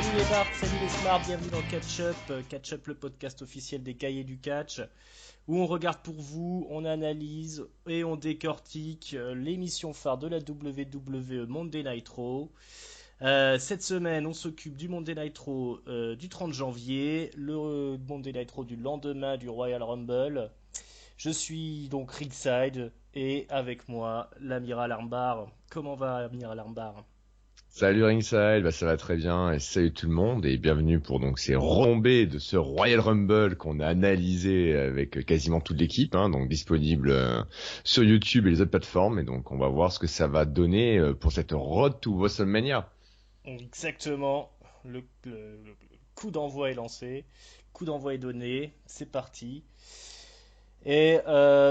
Salut les Barks, salut les Smarts, bienvenue dans Catch Up. Catch Up, le podcast officiel des cahiers du catch, où on regarde pour vous, on analyse et on décortique l'émission phare de la WWE Monday Night Raw. Cette semaine, on s'occupe du Monday Night Raw du 30 janvier, le Monday Night Raw du lendemain du Royal Rumble. Je suis donc ringside et avec moi l'amiral Armbar. Comment va l'amiral Armbar? Salut Ringside, ça va très bien et salut tout le monde et bienvenue pour donc ces retombées de ce Royal Rumble qu'on a analysé avec quasiment toute l'équipe, donc disponible sur YouTube et les autres plateformes et donc on va voir ce que ça va donner pour cette Road to WrestleMania. Exactement. Le coup d'envoi est lancé. Le coup d'envoi est donné. C'est parti. Et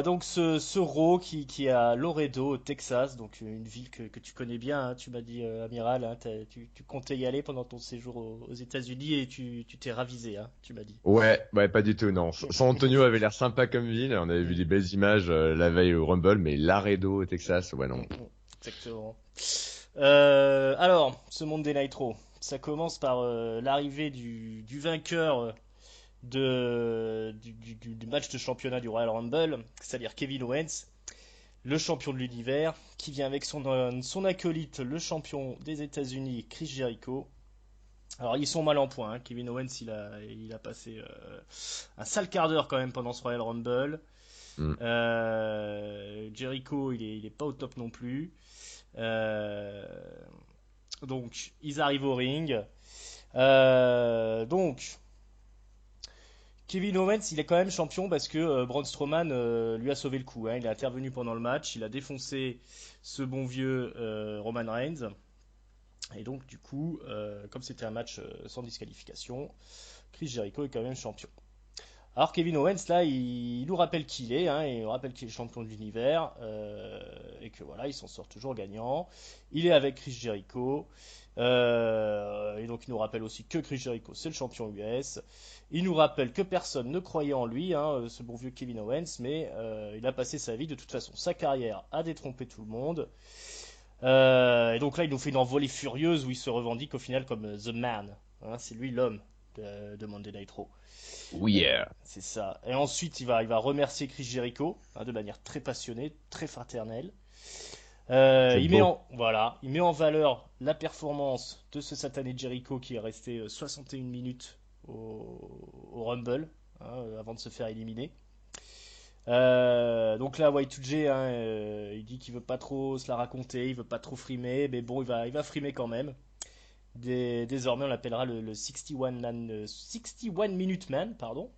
donc ce Raw qui est à Laredo, au Texas, donc une ville que tu connais bien, hein, tu m'as dit, amiral, hein, tu comptais y aller pendant ton séjour aux États-Unis et tu t'es ravisé, hein, tu m'as dit. Ouais, pas du tout, non. San Antonio avait l'air sympa comme ville, on avait vu des belles images la veille au Rumble, mais Laredo au Texas, ouais non. Exactement. Alors, ce Monday Night Raw, ça commence par l'arrivée du vainqueur du match de championnat du Royal Rumble, c'est-à-dire Kevin Owens, le champion de l'univers, qui vient avec son acolyte, le champion des États-Unis, Chris Jericho. Alors ils sont mal en point, hein. Kevin Owens il a passé un sale quart d'heure quand même pendant ce Royal Rumble. Hmm. Jericho il est pas au top non plus. Euh, donc ils arrivent au ring. Donc Kevin Owens, il est quand même champion parce que Braun Strowman lui a sauvé le coup, hein. Il est intervenu pendant le match, il a défoncé ce bon vieux Roman Reigns. Et donc, du coup, comme c'était un match sans disqualification, Chris Jericho est quand même champion. Alors, Kevin Owens, là, il nous rappelle qui il est, hein, il nous rappelle qu'il est champion de l'univers, et que voilà, il s'en sort toujours gagnant. Il est avec Chris Jericho, et donc il nous rappelle aussi que Chris Jericho, c'est le champion US. Il nous rappelle que personne ne croyait en lui, hein, ce bon vieux Kevin Owens, mais il a passé sa vie, de toute façon, sa carrière à détromper tout le monde. Et donc là, il nous fait une envolée furieuse où il se revendique au final comme The Man. Hein, c'est lui l'homme de Monday Night Raw. Oh yeah. C'est ça. Et ensuite, il va remercier Chris Jericho, hein, de manière très passionnée, très fraternelle. C'est beau. Il met en valeur la performance de ce satané Jericho qui est resté 61 minutes au Rumble, hein, avant de se faire éliminer. Donc là, Y2J, hein, il dit qu'il veut pas trop se la raconter, il veut pas trop frimer, mais bon, il va frimer quand même. Désormais, on l'appellera le 61 man, 61 Minute Man, pardon.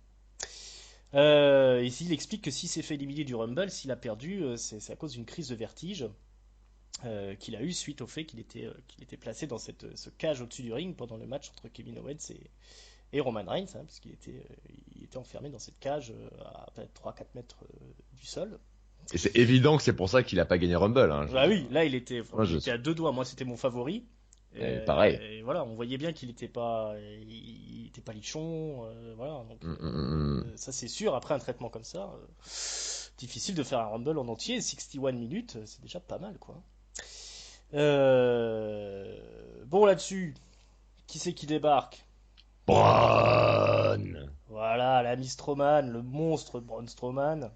Ici, il explique que s'il s'est fait éliminer du Rumble, s'il a perdu, c'est à cause d'une crise de vertige qu'il a eu suite au fait qu'il était placé dans ce cage au-dessus du ring pendant le match entre Kevin Owens et Roman Reigns, hein, puisqu'il était enfermé dans cette cage à peut-être 3-4 mètres du sol. Et c'est évident que c'est pour ça qu'il a pas gagné Rumble, je veux Bah dire. oui, là il était, Moi, il je était à deux doigts. Moi c'était mon favori. pareil. Et voilà, on voyait bien qu'il était pas lichon. Voilà, donc Mm, mm, mm, mm. ça c'est sûr. Après un traitement comme ça, difficile de faire un Rumble en entier. 61 minutes, c'est déjà pas mal quoi. Bon là-dessus, qui c'est qui débarque? Braun. Voilà, l'ami Strowman, le monstre Braun Strowman.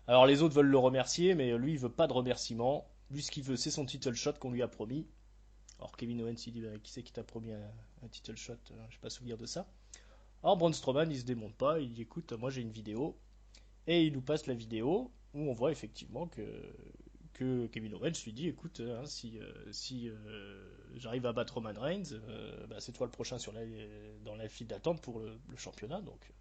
Alors les autres veulent le remercier, mais lui il veut pas de remerciement. Lui ce qu'il veut c'est son title shot qu'on lui a promis. Alors Kevin Owens il dit bah, qui c'est qui t'a promis un title shot, j'ai pas souvenir de ça. Alors Braun Strowman il se démonte pas, il dit écoute moi j'ai une vidéo et il nous passe la vidéo où on voit effectivement que Kevin Owens lui dit écoute hein, si j'arrive à battre Roman Reigns, bah, c'est toi le prochain dans la file d'attente pour le championnat donc.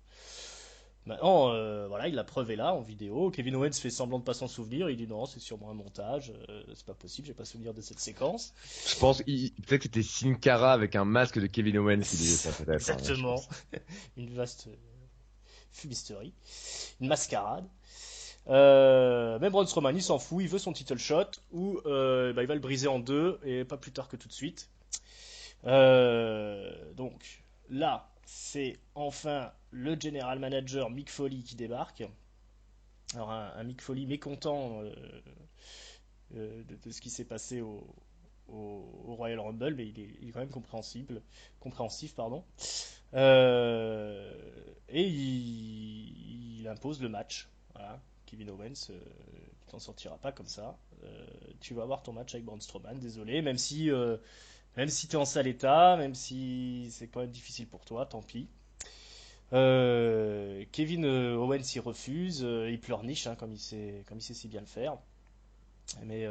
Maintenant, voilà, la preuve est là en vidéo. Kevin Owens fait semblant de pas s'en souvenir. Il dit non, c'est sûrement un montage. C'est pas possible, j'ai pas souvenir de cette séquence. Je pense peut-être que c'était Sin Cara avec un masque de Kevin Owens qui disait ça peut-être, je Exactement. pense. Une vaste fumisterie. Une mascarade. Même Braun Strowman, il s'en fout. Il veut son title shot ou bah, il va le briser en deux et pas plus tard que tout de suite. Donc là, c'est enfin le general manager Mick Foley qui débarque. Alors un Mick Foley mécontent de ce qui s'est passé au Royal Rumble, mais il est quand même compréhensif, pardon. Euh, et il impose le match. Voilà. Kevin Owens, tu t'en sortiras pas comme ça. Tu vas avoir ton match avec Braun Strowman, désolé, même si tu es en sale état, même si c'est quand même difficile pour toi, tant pis. Kevin Owens y refuse, il pleurniche comme il sait si bien le faire. Mais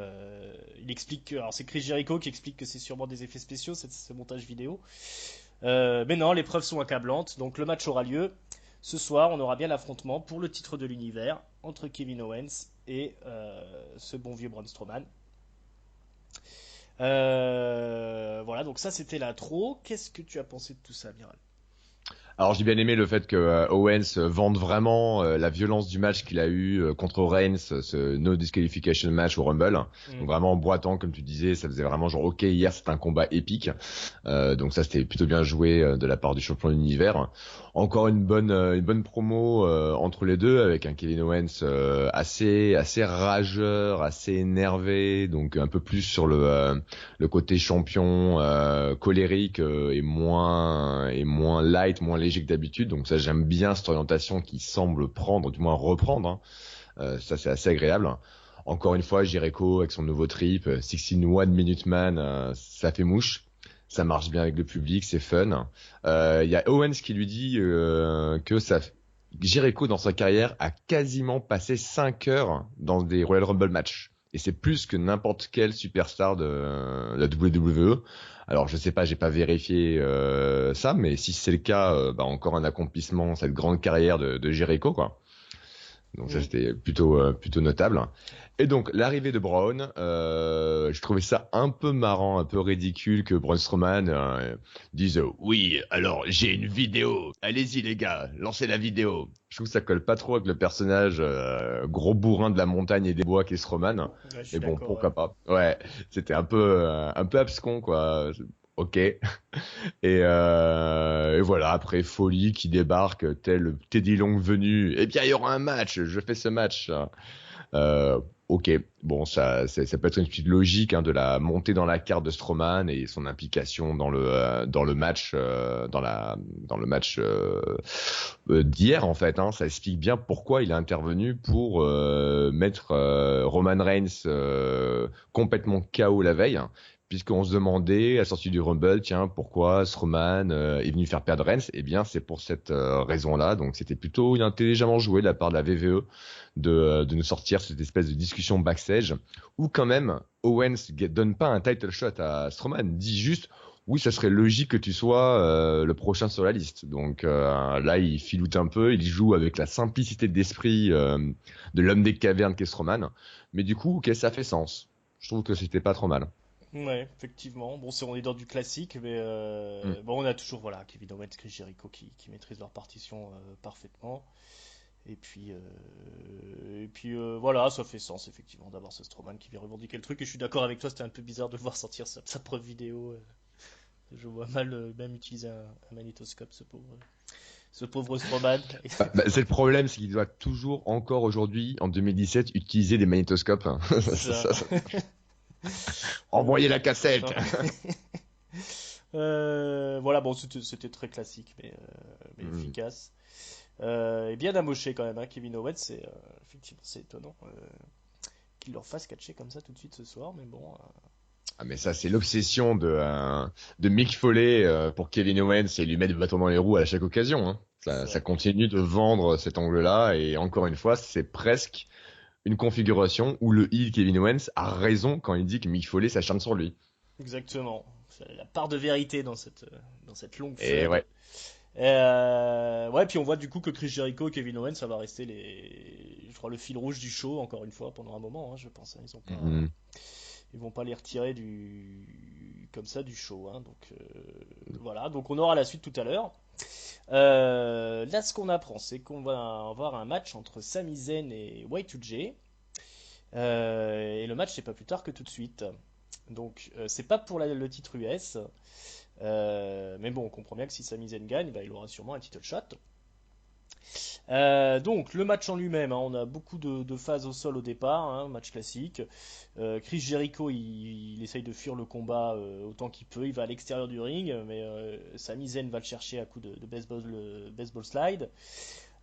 il explique que, alors c'est Chris Jericho qui explique que c'est sûrement des effets spéciaux, ce montage vidéo. Mais non, les preuves sont accablantes, donc le match aura lieu. Ce soir, on aura bien l'affrontement pour le titre de l'univers entre Kevin Owens et ce bon vieux Braun Strowman. Voilà, donc ça c'était l'intro. Qu'est-ce que tu as pensé de tout ça, Amiral? Alors j'ai bien aimé le fait que Owens vende vraiment la violence du match qu'il a eu contre Reigns, ce no disqualification match au Rumble. Hmm. Donc vraiment en boitant comme tu disais, ça faisait vraiment genre ok hier c'était un combat épique. Donc ça c'était plutôt bien joué de la part du champion de l'univers. Encore une bonne promo entre les deux avec un Kevin Owens assez rageur, assez énervé, donc un peu plus sur le côté champion colérique et moins light, moins léger que d'habitude. Donc ça j'aime bien cette orientation qui semble prendre, du moins reprendre. Hein. Ça c'est assez agréable. Encore une fois, Jericho avec son nouveau trip, 16 Minute Man, ça fait mouche. Ça marche bien avec le public, c'est fun. Il y a Owens qui lui dit que Jericho dans sa carrière a quasiment passé 5 heures dans des Royal Rumble matchs. Et c'est plus que n'importe quel superstar de la WWE. Alors je sais pas, j'ai pas vérifié ça, mais si c'est le cas, bah encore un accomplissement cette grande carrière de Jericho quoi. Donc ça Hmm. c'était plutôt notable. Et donc l'arrivée de Braun, je trouvais ça un peu marrant, un peu ridicule que Braun Strowman dise oui, alors j'ai une vidéo, allez-y les gars, lancez la vidéo. Je trouve que ça colle pas trop avec le personnage gros bourrin de la montagne et des bois qu'est Strowman. Ouais, je suis Mais bon, d'accord, ouais. pourquoi pas. Ouais, c'était un peu abscon quoi. Ok. Et voilà, après Foley qui débarque, tel Teddy Long venu. Eh bien, il y aura un match. Je fais ce match. Ok, bon, ça peut être une petite logique hein, de la montée dans la carte de Strowman et son implication dans le match, dans le match d'hier en fait. Hein. Ça explique bien pourquoi il est intervenu pour mettre Roman Reigns complètement KO la veille. Hein, puisqu'on se demandait à la sortie du Rumble, tiens, pourquoi Strowman est venu faire perdre Reigns? Eh bien, c'est pour cette raison-là. Donc, c'était plutôt intelligemment joué de la part de la VVE de nous sortir cette espèce de discussion backstage où quand même Owens donne pas un title shot à Strowman, dit juste oui, ça serait logique que tu sois le prochain sur la liste. Donc là, il filoute un peu, il joue avec la simplicité d'esprit de l'homme des cavernes qu'est Strowman. Mais du coup, ok, ça fait sens. Je trouve que c'était pas trop mal. Ouais, effectivement. Bon, on est dans du classique, mais Mm. bon, on a toujours voilà, Kevin Owens, Chris Jericho qui maîtrisent leur partition parfaitement. Voilà, ça fait sens effectivement d'avoir ce Strowman qui vient revendiquer le truc. Et je suis d'accord avec toi, c'était un peu bizarre de voir sortir sa preuve vidéo. Je vois mal même utiliser un magnétoscope, ce pauvre Strowman. C'est le problème, c'est qu'il doit toujours, encore aujourd'hui, en 2017, utiliser des magnétoscopes. Ça. Envoyez la cassette. Voilà, bon, c'était très classique, mais Mm. efficace. Et bien amoché quand même, hein, Kevin Owens, effectivement, c'est étonnant qu'il leur fasse catcher comme ça tout de suite ce soir, mais bon. Ah mais ça c'est l'obsession de Mick Foley pour Kevin Owens et lui mettre le bâton dans les roues à chaque occasion. Hein. Ça Ça. continue de vendre cet angle-là et encore une fois c'est presque une configuration où le heel Kevin Owens a raison quand il dit que Mick Foley s'acharne sur lui. Exactement. La part de vérité dans cette longue Et feud. ouais. Ouais, puis on voit du coup que Chris Jericho et Kevin Owens, ça va rester je crois, le fil rouge du show, encore une fois, pendant un moment, hein, je pense. Hein. Mm, Ils vont pas les retirer comme ça du show. Hein. Donc voilà, donc on aura la suite tout à l'heure. Là, ce qu'on apprend, c'est qu'on va avoir un match entre Sami Zayn et Y2J. Et le match, c'est pas plus tard que tout de suite. Donc, c'est pas pour le titre US. Mais bon, on comprend bien que si Sami Zayn gagne, bah, il aura sûrement un title shot. Donc le match en lui-même, hein, on a beaucoup de phases au sol au départ, hein, match classique. Chris Jericho, il essaye de fuir le combat autant qu'il peut. Il va à l'extérieur du ring, mais Sami Zayn va le chercher à coup de baseball slide.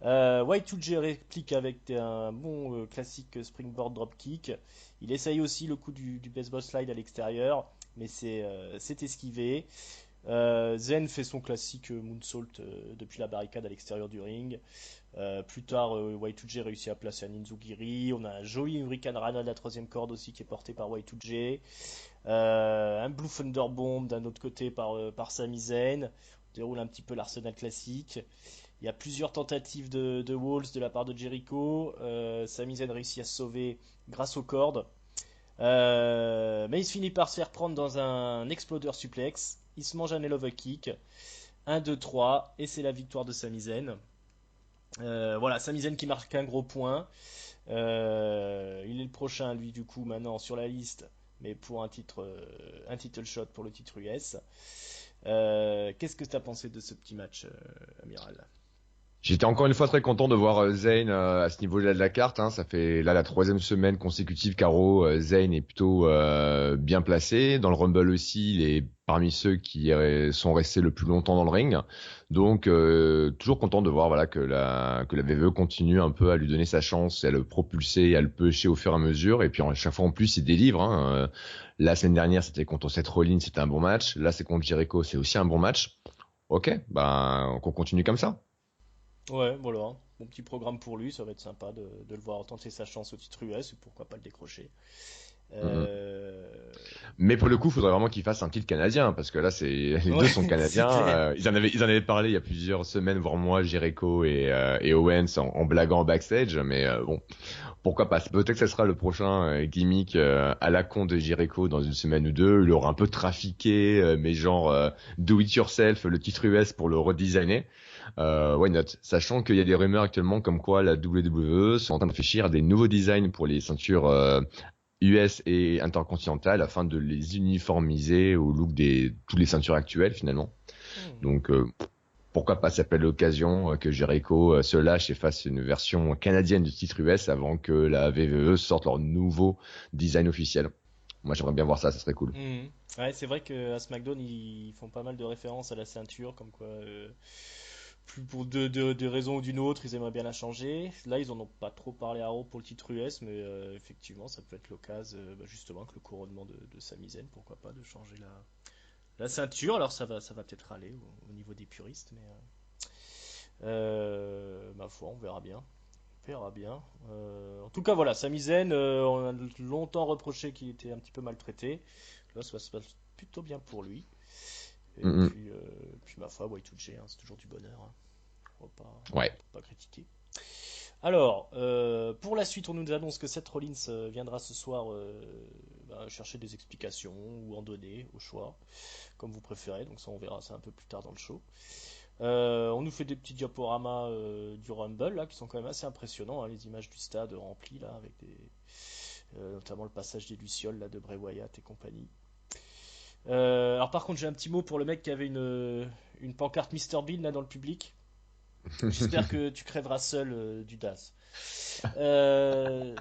Y2J réplique avec un bon classique springboard dropkick. Il essaye aussi le coup du baseball slide à l'extérieur, mais c'est esquivé. Zen fait son classique moonsault depuis la barricade à l'extérieur du ring. Plus tard, Y2J réussit à placer un Inzugiri. On a un joli Hurricane Rana de la troisième corde aussi qui est porté par Y2J. Un Blue Thunder Bomb d'un autre côté par Sami Zayn. On déroule un petit peu l'arsenal classique. Il y a plusieurs tentatives de Walls de la part de Jericho. Sami Zayn réussit à se sauver grâce aux cordes. Mais il se finit par se faire prendre dans un Exploder Suplex. Il se mange un Elbow Kick. 1, 2, 3. Et c'est la victoire de Sami Zayn. Voilà, Sami Zayn qui marque un gros point. Il est le prochain, lui, du coup, maintenant sur la liste. Mais pour un title shot pour le titre US. Qu'est-ce que tu as pensé de ce petit match, Amiral? J'étais encore une fois très content de voir Zayn à ce niveau-là de la carte. Hein. Ça fait là la troisième semaine consécutive qu'Aro Zayn est plutôt bien placé. Dans le Rumble aussi, il est parmi ceux qui sont restés le plus longtemps dans le ring. Donc toujours content de voir voilà que la VVE continue un peu à lui donner sa chance, et à le propulser, à le pusher au fur et à mesure. Et puis à chaque fois en plus, il délivre. Hein. La semaine dernière, c'était contre Seth Rollins, c'était un bon match. Là, c'est contre Jericho, c'est aussi un bon match. Ok, ben qu'on continue comme ça. Ouais, voilà. Bon petit programme pour lui, ça va être sympa de le voir tenter sa chance au titre US, et pourquoi pas le décrocher. Mm, mm. Euh, Mais pour le coup, il faudrait vraiment qu'il fasse un titre canadien, parce que là, les deux Ouais, sont c'est canadiens. clair. Ils en avaient parlé il y a plusieurs semaines, voire mois, Jericho et Owens en blaguant en backstage. Mais bon, pourquoi pas? Peut-être que ça sera le prochain gimmick à la con de Jericho dans une semaine ou deux. Il aura un peu trafiqué, mais genre do it yourself, le titre US pour le redesigner. Why not? Sachant qu'il y a des rumeurs actuellement comme quoi la WWE sont en train de réfléchir à des nouveaux designs pour les ceintures US et intercontinentales afin de les uniformiser au look des toutes les ceintures actuelles finalement. Hmm. Donc pourquoi pas, ça s'appelle l'occasion que Jericho se lâche et fasse une version canadienne du titre US avant que la WWE sorte leur nouveau design officiel. Moi j'aimerais bien voir ça, ça serait cool. Hmm. Ouais, c'est vrai qu'à SmackDown, ils font pas mal de références à la ceinture, comme quoi, plus pour de raisons ou d'une autre, ils aimeraient bien la changer. Là, ils en ont pas trop parlé à Raw pour le titre US, mais effectivement, ça peut être l'occasion, justement, que le couronnement de Sami Zayn, pourquoi pas, de changer la ceinture. Alors, ça va peut-être aller au niveau des puristes, mais ma foi, on verra bien. On verra bien. En tout cas, voilà, Sami Zayn, on a longtemps reproché qu'il était un petit peu maltraité. Là, ça se passe plutôt bien pour lui. Et Mm, puis ma foi, Y2J, hein, c'est toujours du bonheur, hein. On ouais. va pas critiquer. Alors, pour la suite, on nous annonce que Seth Rollins viendra ce soir chercher des explications ou en donner au choix, comme vous préférez. Donc ça, on verra ça un peu plus tard dans le show. On nous fait des petits diaporamas du Rumble là, qui sont quand même assez impressionnants, hein, les images du stade rempli là, avec notamment le passage des Lucioles là, de Bray Wyatt et compagnie. Alors par contre, j'ai un petit mot pour le mec qui avait une pancarte Mister Bean là dans le public. J'espère que tu crèveras seul du DAS. Euh,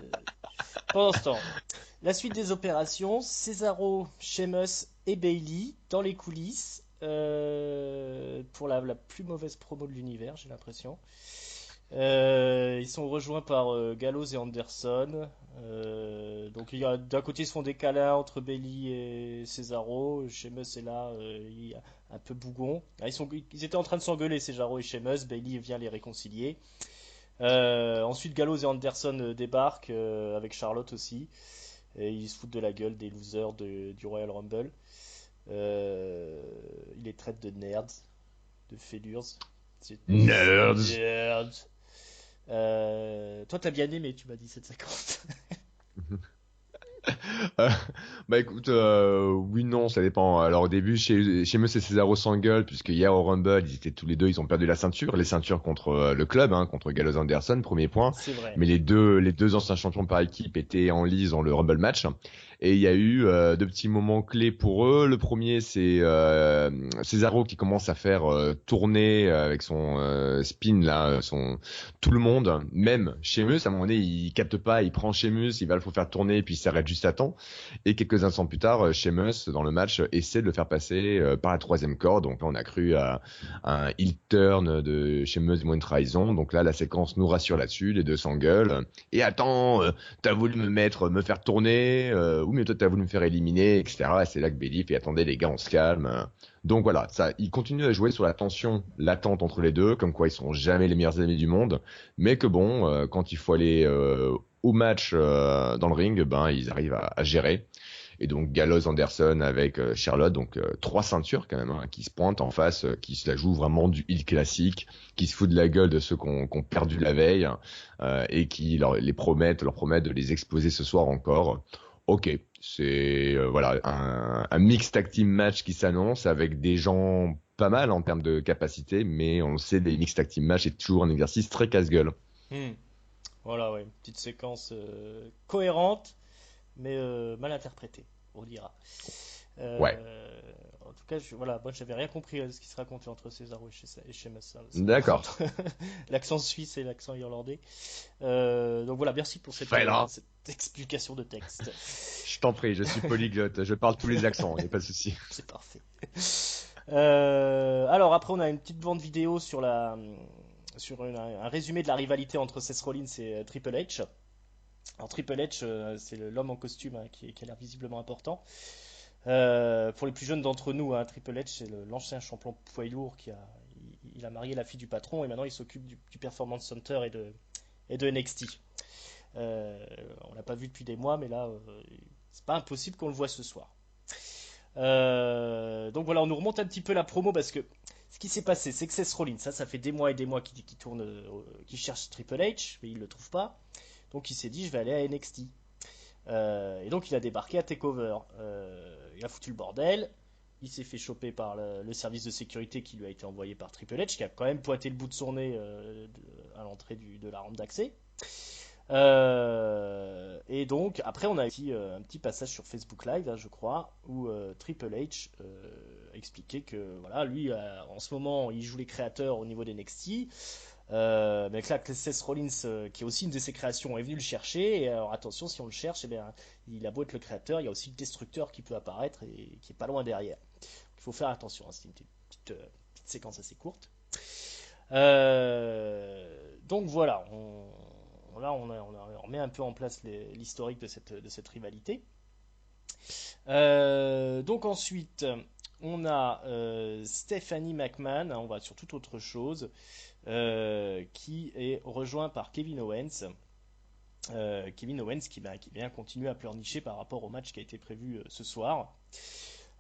Pendant ce temps, la suite des opérations, Cesaro, Sheamus et Bailey dans les coulisses pour la plus mauvaise promo de l'univers, j'ai l'impression. Ils sont rejoints par Gallows et Anderson. Donc d'un côté ils se font des câlins entre Bailey et Cesaro. Sheamus est là, il est un peu bougon. Ah, ils étaient en train de s'engueuler, Cesaro et Sheamus. Bailey vient les réconcilier. Ensuite Gallows et Anderson débarquent avec Charlotte aussi. Et ils se foutent de la gueule des losers du Royal Rumble. Ils les traitent de nerds, de failures. C'est Nerds. nerds. Toi, t'as bien aimé, tu m'as dit 7,50. Euh, Bah écoute, oui, non, ça dépend. Alors au début, chez Monsieur Cesaro s'engueule, puisque hier au Rumble, ils étaient tous les deux, ils ont perdu la ceinture, les ceintures contre le club, hein, contre Gallows Anderson, premier point. C'est vrai. Mais les deux anciens champions par équipe étaient en lice dans le Rumble match. Et il y a eu deux petits moments clés pour eux. Le premier, c'est Cesaro qui commence à faire tourner avec son spin là, tout le monde, même Sheamus. À un moment donné, il capte pas, il prend Sheamus, il va le faire tourner, puis il s'arrête juste à temps. Et quelques instants plus tard, Sheamus dans le match essaie de le faire passer par la troisième corde. Donc là, on a cru à un heel turn de Sheamus moins une trahison. Donc là, la séquence nous rassure là-dessus. Les deux s'engueulent. Et attends, t'as voulu me faire tourner, ou mieux toi t'as voulu me faire éliminer, etc. Et c'est là que Bayley fait attendez les gars, on se calme. Donc voilà, ça, il continue à jouer sur la tension latente entre les deux, comme quoi ils sont jamais les meilleurs amis du monde, mais que bon, quand il faut aller au match dans le ring, ben ils arrivent à gérer. Et donc Gallows Anderson avec Charlotte, donc trois ceintures quand même, hein, qui se pointent en face, qui se la jouent vraiment du heel classique, qui se foutent de la gueule de ceux qu'on perdu la veille, et qui leur promettent de les exposer ce soir encore. Ok, c'est voilà un mixed tag team match qui s'annonce avec des gens pas mal en termes de capacité, mais on le sait, des mixed tag team match c'est toujours un exercice très casse-gueule. Hmm. Voilà, ouais, une petite séquence cohérente, mais mal interprétée, on dira. Ouais, En tout cas, voilà, moi j'avais rien compris à ce qui se racontait entre Cesaro et Sheamus, hein. d'accord. Entre l'accent suisse et l'accent irlandais. Donc voilà, merci pour Fais-la. cette explication de texte. Je t'en prie, je suis polyglotte, je parle tous les accents, il n'y a pas de souci. C'est parfait. Alors après, on a une petite bande vidéo sur un résumé de la rivalité entre Seth Rollins et Triple H. Alors Triple H, c'est l'homme en costume, hein, qui a l'air visiblement important. Pour les plus jeunes d'entre nous, hein, Triple H, c'est l'ancien champion poids lourd il a marié la fille du patron et maintenant il s'occupe du Performance Center et de NXT. On l'a pas vu depuis des mois, mais là, c'est pas impossible qu'on le voit ce soir. Donc voilà, on nous remonte un petit peu la promo parce que ce qui s'est passé, c'est que Seth Rollins, ça fait des mois et des mois qu'il tourne, qu'il cherche Triple H, mais il le trouve pas. Donc il s'est dit, je vais aller à NXT. Et donc il a débarqué à Takeover. Il a foutu le bordel. Il s'est fait choper par le service de sécurité qui lui a été envoyé par Triple H, qui a quand même pointé le bout de son nez à l'entrée de la rampe d'accès. Et donc, après, on a un petit passage sur Facebook Live, hein, je crois, où Triple H expliquait que, voilà, lui, en ce moment, il joue les créateurs au niveau des NXT. Mais que là, Seth Rollins, qui est aussi une de ses créations, est venu le chercher. Et alors, attention, si on le cherche, eh bien, il a beau être le créateur, il y a aussi le destructeur qui peut apparaître et qui est pas loin derrière. Il faut faire attention, hein, c'est une petite séquence assez courte. Donc voilà, là on remet un peu en place l'historique de cette rivalité. Donc ensuite, on a Stephanie McMahon, hein, on va sur toute autre chose, qui est rejoint par Kevin Owens. Kevin Owens qui vient continuer à pleurnicher par rapport au match qui a été prévu ce soir.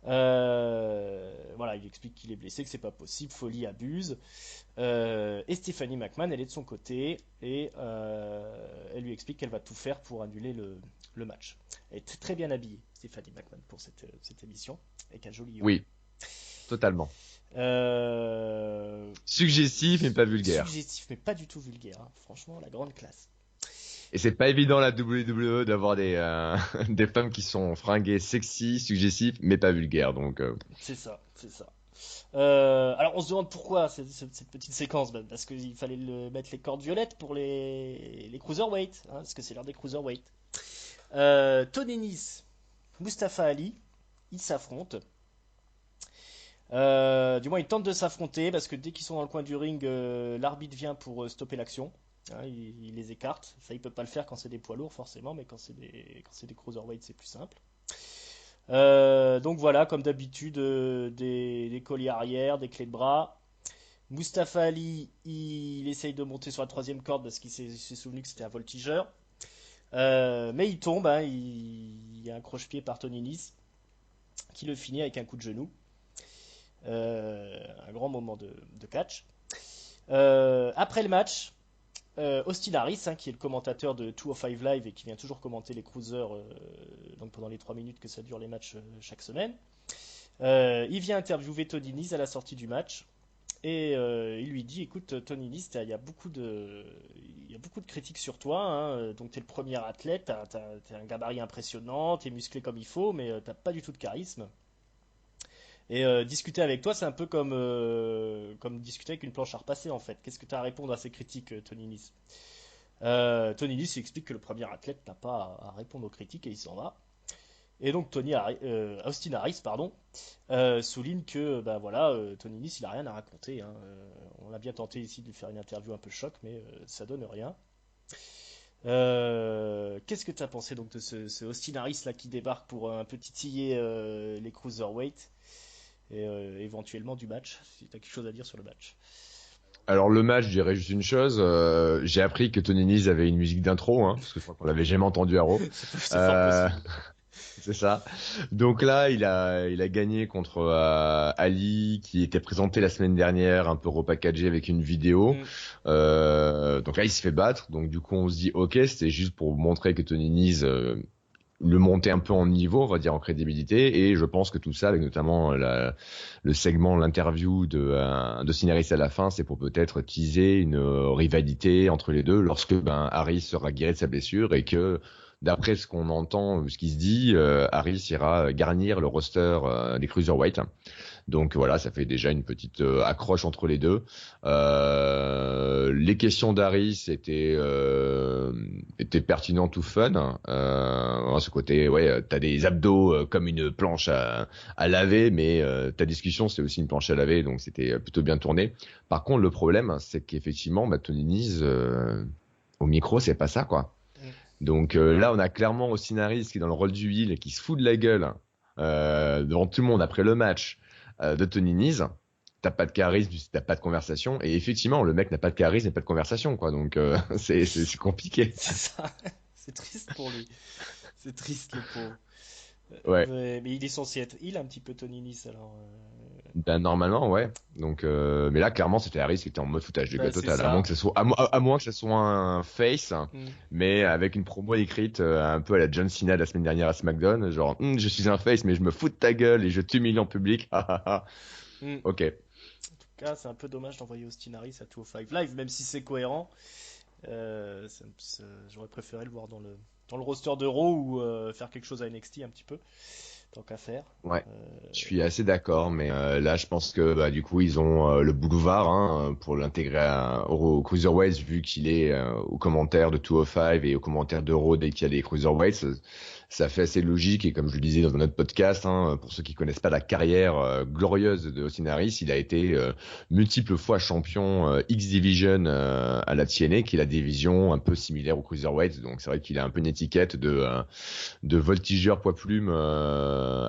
Voilà, il explique qu'il est blessé, que c'est pas possible, Foley abuse. Et Stephanie McMahon, elle est de son côté et elle lui explique qu'elle va tout faire pour annuler le match. Elle est très bien habillée, Stephanie McMahon, pour cette émission, avec un joli haut. Oui, totalement. Euh, Suggestif mais pas vulgaire. Suggestif, mais pas du tout vulgaire, hein. Franchement, la grande classe. Et c'est pas évident la WWE d'avoir des femmes qui sont fringuées sexy, suggestives, mais pas vulgaires. Donc C'est ça, c'est ça. Alors on se demande pourquoi cette petite séquence, bah, parce qu'il fallait mettre les cordes violettes pour les cruiserweight, hein, parce que c'est l'heure des cruiserweight. Tony Nese, Mustafa Ali, ils s'affrontent. Du moins ils tentent de s'affronter parce que dès qu'ils sont dans le coin du ring, l'arbitre vient pour stopper l'action. Hein, il les écarte. Ça il peut pas le faire quand c'est des poids lourds forcément, mais quand c'est des cruiserweight c'est plus simple. Donc voilà, comme d'habitude, des colliers arrière, des clés de bras. Mustafa Ali, il essaye de monter sur la troisième corde parce qu'il s'est souvenu que c'était un voltigeur. Mais il tombe, hein, il y a un croche-pied par Tony Nese qui le finit avec un coup de genou. Un grand moment de catch. Après le match, Austin Harris, hein, qui est le commentateur de 205 Live et qui vient toujours commenter les cruisers donc pendant les 3 minutes que ça dure les matchs chaque semaine, il vient interviewer Tony Nese à la sortie du match Et il lui dit, écoute, Tony Nese, il y a beaucoup de critiques sur toi, hein, donc t'es le premier athlète, t'as un gabarit impressionnant, t'es musclé comme il faut, mais t'as pas du tout de charisme. Et discuter avec toi, c'est un peu comme discuter avec une planche à repasser en fait. Qu'est-ce que tu as à répondre à ces critiques, Tony Nese? Tony Nese il explique que le premier athlète n'a pas à répondre aux critiques et il s'en va. Et donc Austin Harris, pardon, souligne que bah voilà, Tony Nese il a rien à raconter, hein. On a bien tenté ici de lui faire une interview un peu choc, mais ça donne rien. Qu'est-ce que tu as pensé donc de ce Austin Harris là qui débarque pour un peu titiller les cruiserweight et éventuellement du match, si tu as quelque chose à dire sur le match. Alors le match, je dirais juste une chose. J'ai appris que Tony Nese avait une musique d'intro, hein, parce que je crois qu'on l'avait jamais entendu à Raw. C'est fort Euh, possible. c'est ça. Donc là, il a gagné contre Ali, qui était présenté la semaine dernière, un peu repackagé avec une vidéo. Mm, Donc là, il se fait battre. Donc du coup, on se dit, ok, c'était juste pour montrer que Tony Nese le monter un peu en niveau, on va dire en crédibilité, et je pense que tout ça, avec notamment le segment, l'interview de Harris à la fin, c'est pour peut-être teaser une rivalité entre les deux lorsque Harris sera guéri de sa blessure et que d'après ce qu'on entend, ce qui se dit, Harris ira garnir le roster des Cruiserweight. Donc voilà, ça fait déjà une petite accroche entre les deux. Les questions d'Harris étaient pertinentes ou fun. Ce côté, ouais, t'as des abdos comme une planche à laver, mais ta discussion c'est aussi une planche à laver, donc c'était plutôt bien tourné. Par contre, le problème, c'est qu'effectivement, Tony Nese, au micro, c'est pas ça, quoi. mm. Donc là, on a clairement Austin Harris qui est dans le rôle du heel et qui se fout de la gueule devant tout le monde après le match de Tony Nese. T'as pas de charisme, t'as pas de conversation. Et effectivement, le mec n'a pas de charisme et pas de conversation, quoi. Donc c'est compliqué. C'est ça. C'est triste pour lui. C'est triste le pauvre. Ouais. Mais il est censé être il un petit peu Tony Nese alors. Ben normalement, ouais. Donc, mais là, clairement, c'était Harris qui était en mode foutage de Bah gueule c'est total. À moins ça. que ce soit, à moins que ce soit un face, Mm. mais avec une promo écrite un peu à la John Cena la semaine dernière à SmackDown, genre, je suis un face, mais je me fous de ta gueule et je t'humilie en public. Ah, ah, ah. Mm. En Ok. tout cas, c'est un peu dommage d'envoyer Austin Harris à 205 Live, même si c'est cohérent. J'aurais préféré le voir dans le roster de Raw ou faire quelque chose à NXT un petit peu, tant qu'à faire. Ouais. Je Euh, suis assez d'accord, mais là, je pense que du coup, ils ont le boulevard pour l'intégrer au Cruiserweights, vu qu'il est aux commentaires de 205 et aux commentaires d'Euro dès qu'il y a des Cruiserweights. Ça fait assez logique, et comme je le disais dans un autre podcast, pour ceux qui connaissent pas la carrière glorieuse de Austin Harris, il a été multiples fois champion X Division à la TNA, qui est la division un peu similaire aux Cruiserweights. Donc c'est vrai qu'il a un peu une étiquette de voltigeur poids plume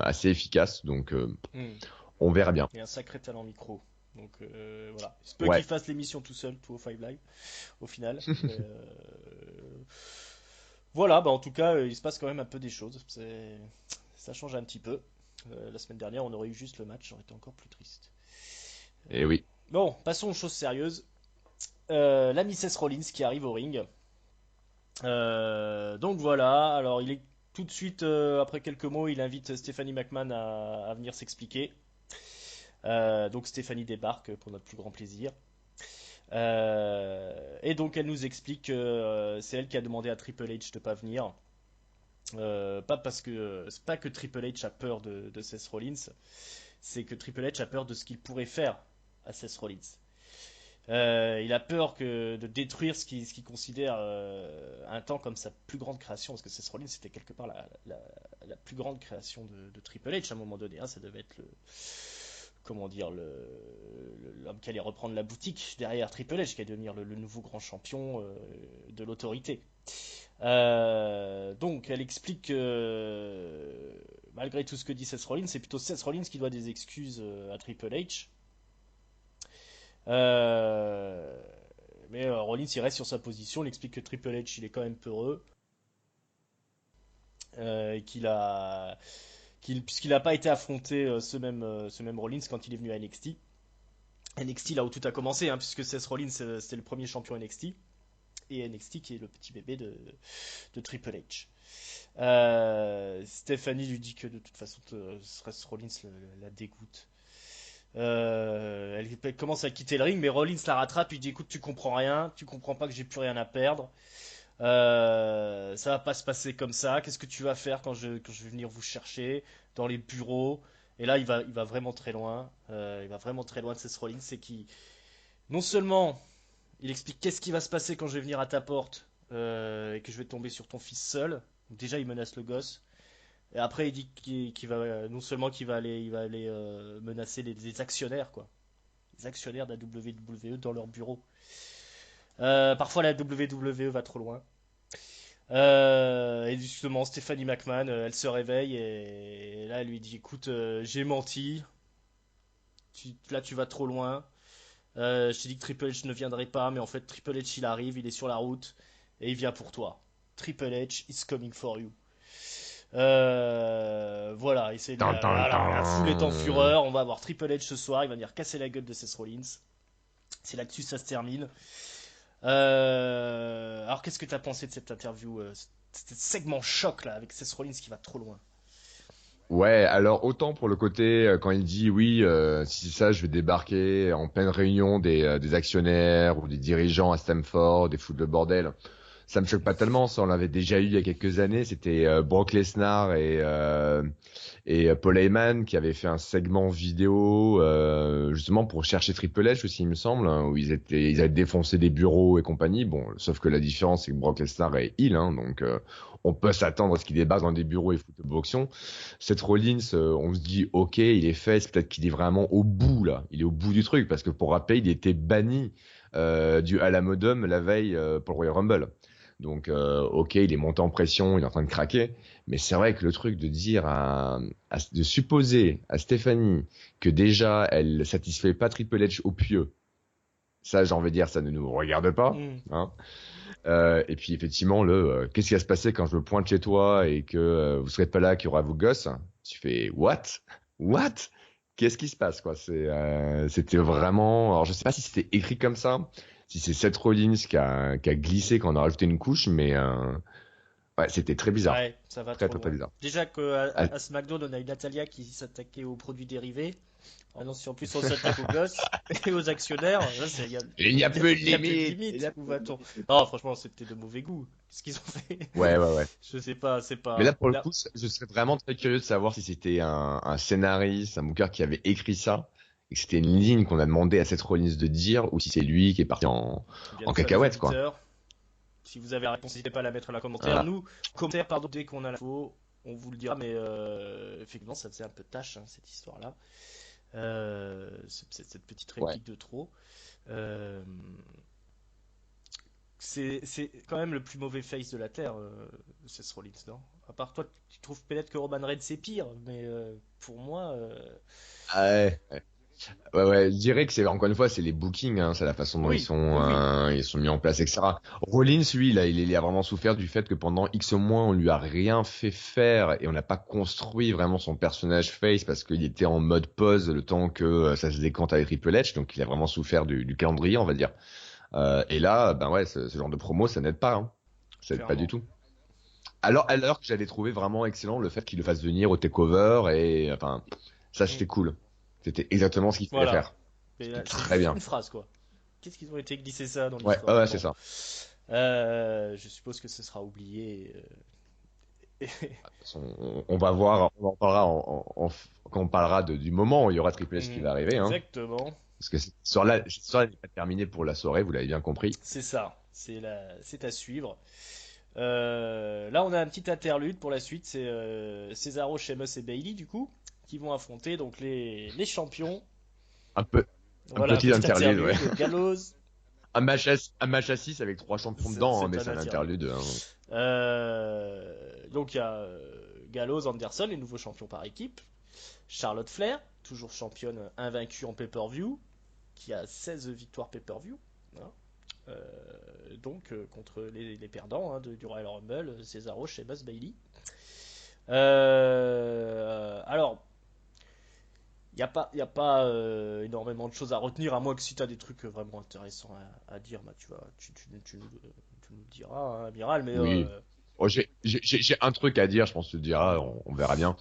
assez efficace. Donc hmm. on verra bien. Et un sacré talent micro. Donc voilà. Il se peut qu'il Ouais. fasse l'émission tout seul, 205 Live, au final. Mais, voilà, bah en tout cas, il se passe quand même un peu des choses. Ça change un petit peu. La semaine dernière, on aurait eu juste le match, j'aurais été encore plus triste. Et oui. Bon, passons aux choses sérieuses. La Mrs. Rollins qui arrive au ring. Donc voilà, alors il est tout de suite, après quelques mots, il invite Stephanie McMahon à venir s'expliquer. Donc Stéphanie débarque pour notre plus grand plaisir. Et donc elle nous explique que c'est elle qui a demandé à Triple H de pas venir. Pas parce que c'est pas que Triple H a peur de Seth Rollins, c'est que Triple H a peur de ce qu'il pourrait faire à Seth Rollins. Il a peur de détruire ce qu'il considère un temps comme sa plus grande création, parce que Seth Rollins c'était quelque part la plus grande création de Triple H à un moment donné, hein. Ça devait être comment dire, l'homme qui allait reprendre la boutique derrière Triple H, qui allait devenir le nouveau grand champion de l'autorité. Donc elle explique que malgré tout ce que dit Seth Rollins, c'est plutôt Seth Rollins qui doit des excuses à Triple H. Euh, mais Rollins il reste sur sa position, il explique que Triple H il est quand même peureux, et puisqu'il n'a pas été affronté ce même Rollins quand il est venu à NXT. NXT là où tout a commencé, hein, puisque Seth Rollins c'était le premier champion NXT, et NXT qui est le petit bébé de Triple H. Stephanie lui dit que de toute façon Seth Rollins la dégoûte. Elle il commence à quitter le ring, mais Rollins la rattrape. Il dit écoute, tu comprends rien, tu comprends pas que j'ai plus rien à perdre. Ça va pas se passer comme ça. Qu'est-ce que tu vas faire quand je vais venir vous chercher dans les bureaux? Et là, il va vraiment très loin. Il va vraiment très loin de Seth Rollins. C'est qui, non seulement, il explique qu'est-ce qui va se passer quand je vais venir à ta porte et que je vais tomber sur ton fils seul. Donc déjà, il menace le gosse. Et après, il dit qu'il va non seulement il va aller menacer les actionnaires, quoi, les actionnaires de la WWE dans leur bureau. Parfois, la WWE va trop loin. Et justement, Stephanie McMahon, elle se réveille et là, elle lui dit, écoute, j'ai menti. Là, tu vas trop loin. Je t'ai dit que Triple H ne viendrait pas, mais en fait, Triple H, il arrive, il est sur la route et il vient pour toi. Triple H is coming for you. Voilà, et c'est Tan, tan, la foule est en tan. fureur. On va avoir Triple H ce soir, il va venir casser la gueule de Seth Rollins. C'est là-dessus ça se termine. Alors, qu'est-ce que tu as pensé de cette interview, cet segment choc là avec Seth Rollins qui va trop loin? Ouais, alors autant pour le côté quand il dit oui, si c'est ça, je vais débarquer en pleine réunion des actionnaires ou des dirigeants à Stamford et foutre le bordel. Ça me choque pas tellement, ça on l'avait déjà eu il y a quelques années. C'était Brock Lesnar et Paul Heyman qui avaient fait un segment vidéo justement pour chercher Triple H aussi, il me semble, hein, où ils avaient défoncé des bureaux et compagnie. Bon, sauf que la différence c'est que Brock Lesnar est heel, hein, donc on peut s'attendre à ce qu'il débarque dans des bureaux et foute le boxon. Seth Rollins, on se dit ok, il est fait, c'est peut-être qu'il est vraiment au bout là, il est au bout du truc parce que pour rappeler, il était banni du Alamodome la veille pour le Royal Rumble. Donc ok, il est monté en pression, il est en train de craquer, mais c'est vrai que le truc de dire de supposer à Stéphanie que déjà elle satisfait pas Triple H au pieu, ça j'ai envie de dire ça ne nous regarde pas, Hmm. hein. Et puis effectivement qu'est-ce qui va se passer quand je me pointe chez toi et que vous serez pas là, qu'il y aura vos gosses, tu fais what, qu'est-ce qui se passe quoi, c'était vraiment, alors je sais pas si c'était écrit comme ça, si c'est Seth Rollins qui a glissé quand on a rajouté une couche, mais ouais, c'était très bizarre, Ouais, ça va très trop très très loin. bizarre. Déjà que Ah, à SmackDown, on a eu Natalia qui s'attaquait aux produits dérivés. Ah non, si en plus on s'attaque aux gosses et aux actionnaires, là, il y a peu de y a plus de limites, il y limite. a Où peu de va-t-on? limites. Non, franchement, c'était de mauvais goût. Ce qu'ils ont fait. Ouais, ouais, ouais. Je sais pas, c'est Mais là, pas. pour le Là, coup, je serais vraiment très curieux de savoir si c'était un scénariste, un booker qui avait écrit ça, et que c'était une ligne qu'on a demandé à Seth Rollins de dire, ou si c'est lui qui est parti bien en ça, les cacahuète, quoi. auditeurs. Si vous avez la réponse, n'hésitez pas à la mettre dans la commentaire. Voilà. Nous, commentaire, pardon, dès qu'on a l'info, on vous le dira. Mais effectivement, ça faisait un peu tâche, hein, cette histoire-là. Cette petite Ouais. réplique de trop. Euh, c'est quand même le plus mauvais face de la Terre, Seth Rollins, non? À part toi, tu trouves peut-être que Roman Reigns c'est pire, mais pour moi, Ah ouais. Ouais, ouais, je dirais que c'est encore une fois c'est les bookings, hein, c'est la façon dont oui, oui, oui, ils sont mis en place, etc. Rollins, lui, il a vraiment souffert du fait que pendant X mois on lui a rien fait faire et on n'a pas construit vraiment son personnage face parce qu'il était en mode pause le temps que ça se décante avec Triple H, donc il a vraiment souffert du calendrier, on va dire. Et là, ben ouais, ce genre de promo, ça n'aide pas, hein. Ça n'aide pas du clairement. tout. Alors que j'avais trouvé vraiment excellent le fait qu'il le fasse venir au takeover et enfin ça Mm. c'était cool. C'était exactement ce qu'il fallait Voilà. faire. Mais C'était là, c'est très juste bien. une phrase, quoi. Qu'est-ce qu'ils ont été glisser ça dans Ouais, ouais, l'histoire? ouais, c'est Bon, ça. je suppose que ce sera oublié. De toute façon, on va voir, on en parlera quand on parlera du moment où il y aura Triple H qui Mm. va arriver, hein. Exactement. Parce que cette soirée n'est pas terminée pour la soirée, vous l'avez bien compris. C'est ça. C'est à suivre. Là, on a un petit interlude pour la suite. C'est Cesaro, Sheamus et Bailey, du coup, qui vont affronter donc les champions. Un peu, un Voilà, un petit petit interlude, ouais. interlude. Gallows, Un match à 6 avec trois champions dedans, hein, c'est mais un c'est un interlude. interlude, hein. Donc, il y a Gallows, Anderson, les nouveaux champions par équipe. Charlotte Flair, toujours championne invaincue en pay-per-view, qui a 16 victoires pay-per-view. Hein. Contre les perdants, hein, du Royal Rumble, Cesaro, Sheamus, Bailey. Alors, y a pas énormément de choses à retenir, à moins que si tu as des trucs vraiment intéressants à dire, bah, tu nous le diras, hein, amiral. Mais Oui. Bon, j'ai un truc à dire, je pense que tu le diras, on verra bien.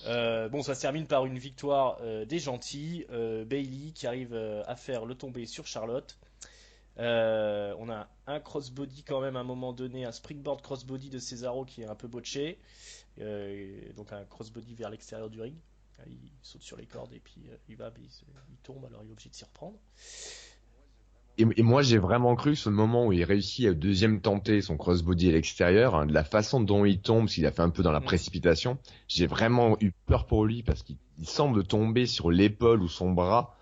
Bon, ça se termine par une victoire des gentils. Bailey qui arrive à faire le tombé sur Charlotte. On a un crossbody quand même à un moment donné, un springboard crossbody de Cesaro qui est un peu botché. Donc un crossbody vers l'extérieur du ring. Il saute sur les cordes et puis il va, mais il tombe, alors il est obligé de s'y reprendre. Et moi, j'ai vraiment cru que ce moment où il réussit à deuxième tenter son crossbody à l'extérieur, hein, de la façon dont il tombe, s'il a fait un peu dans la Mm. précipitation, j'ai vraiment eu peur pour lui parce qu'il semble tomber sur l'épaule ou son bras.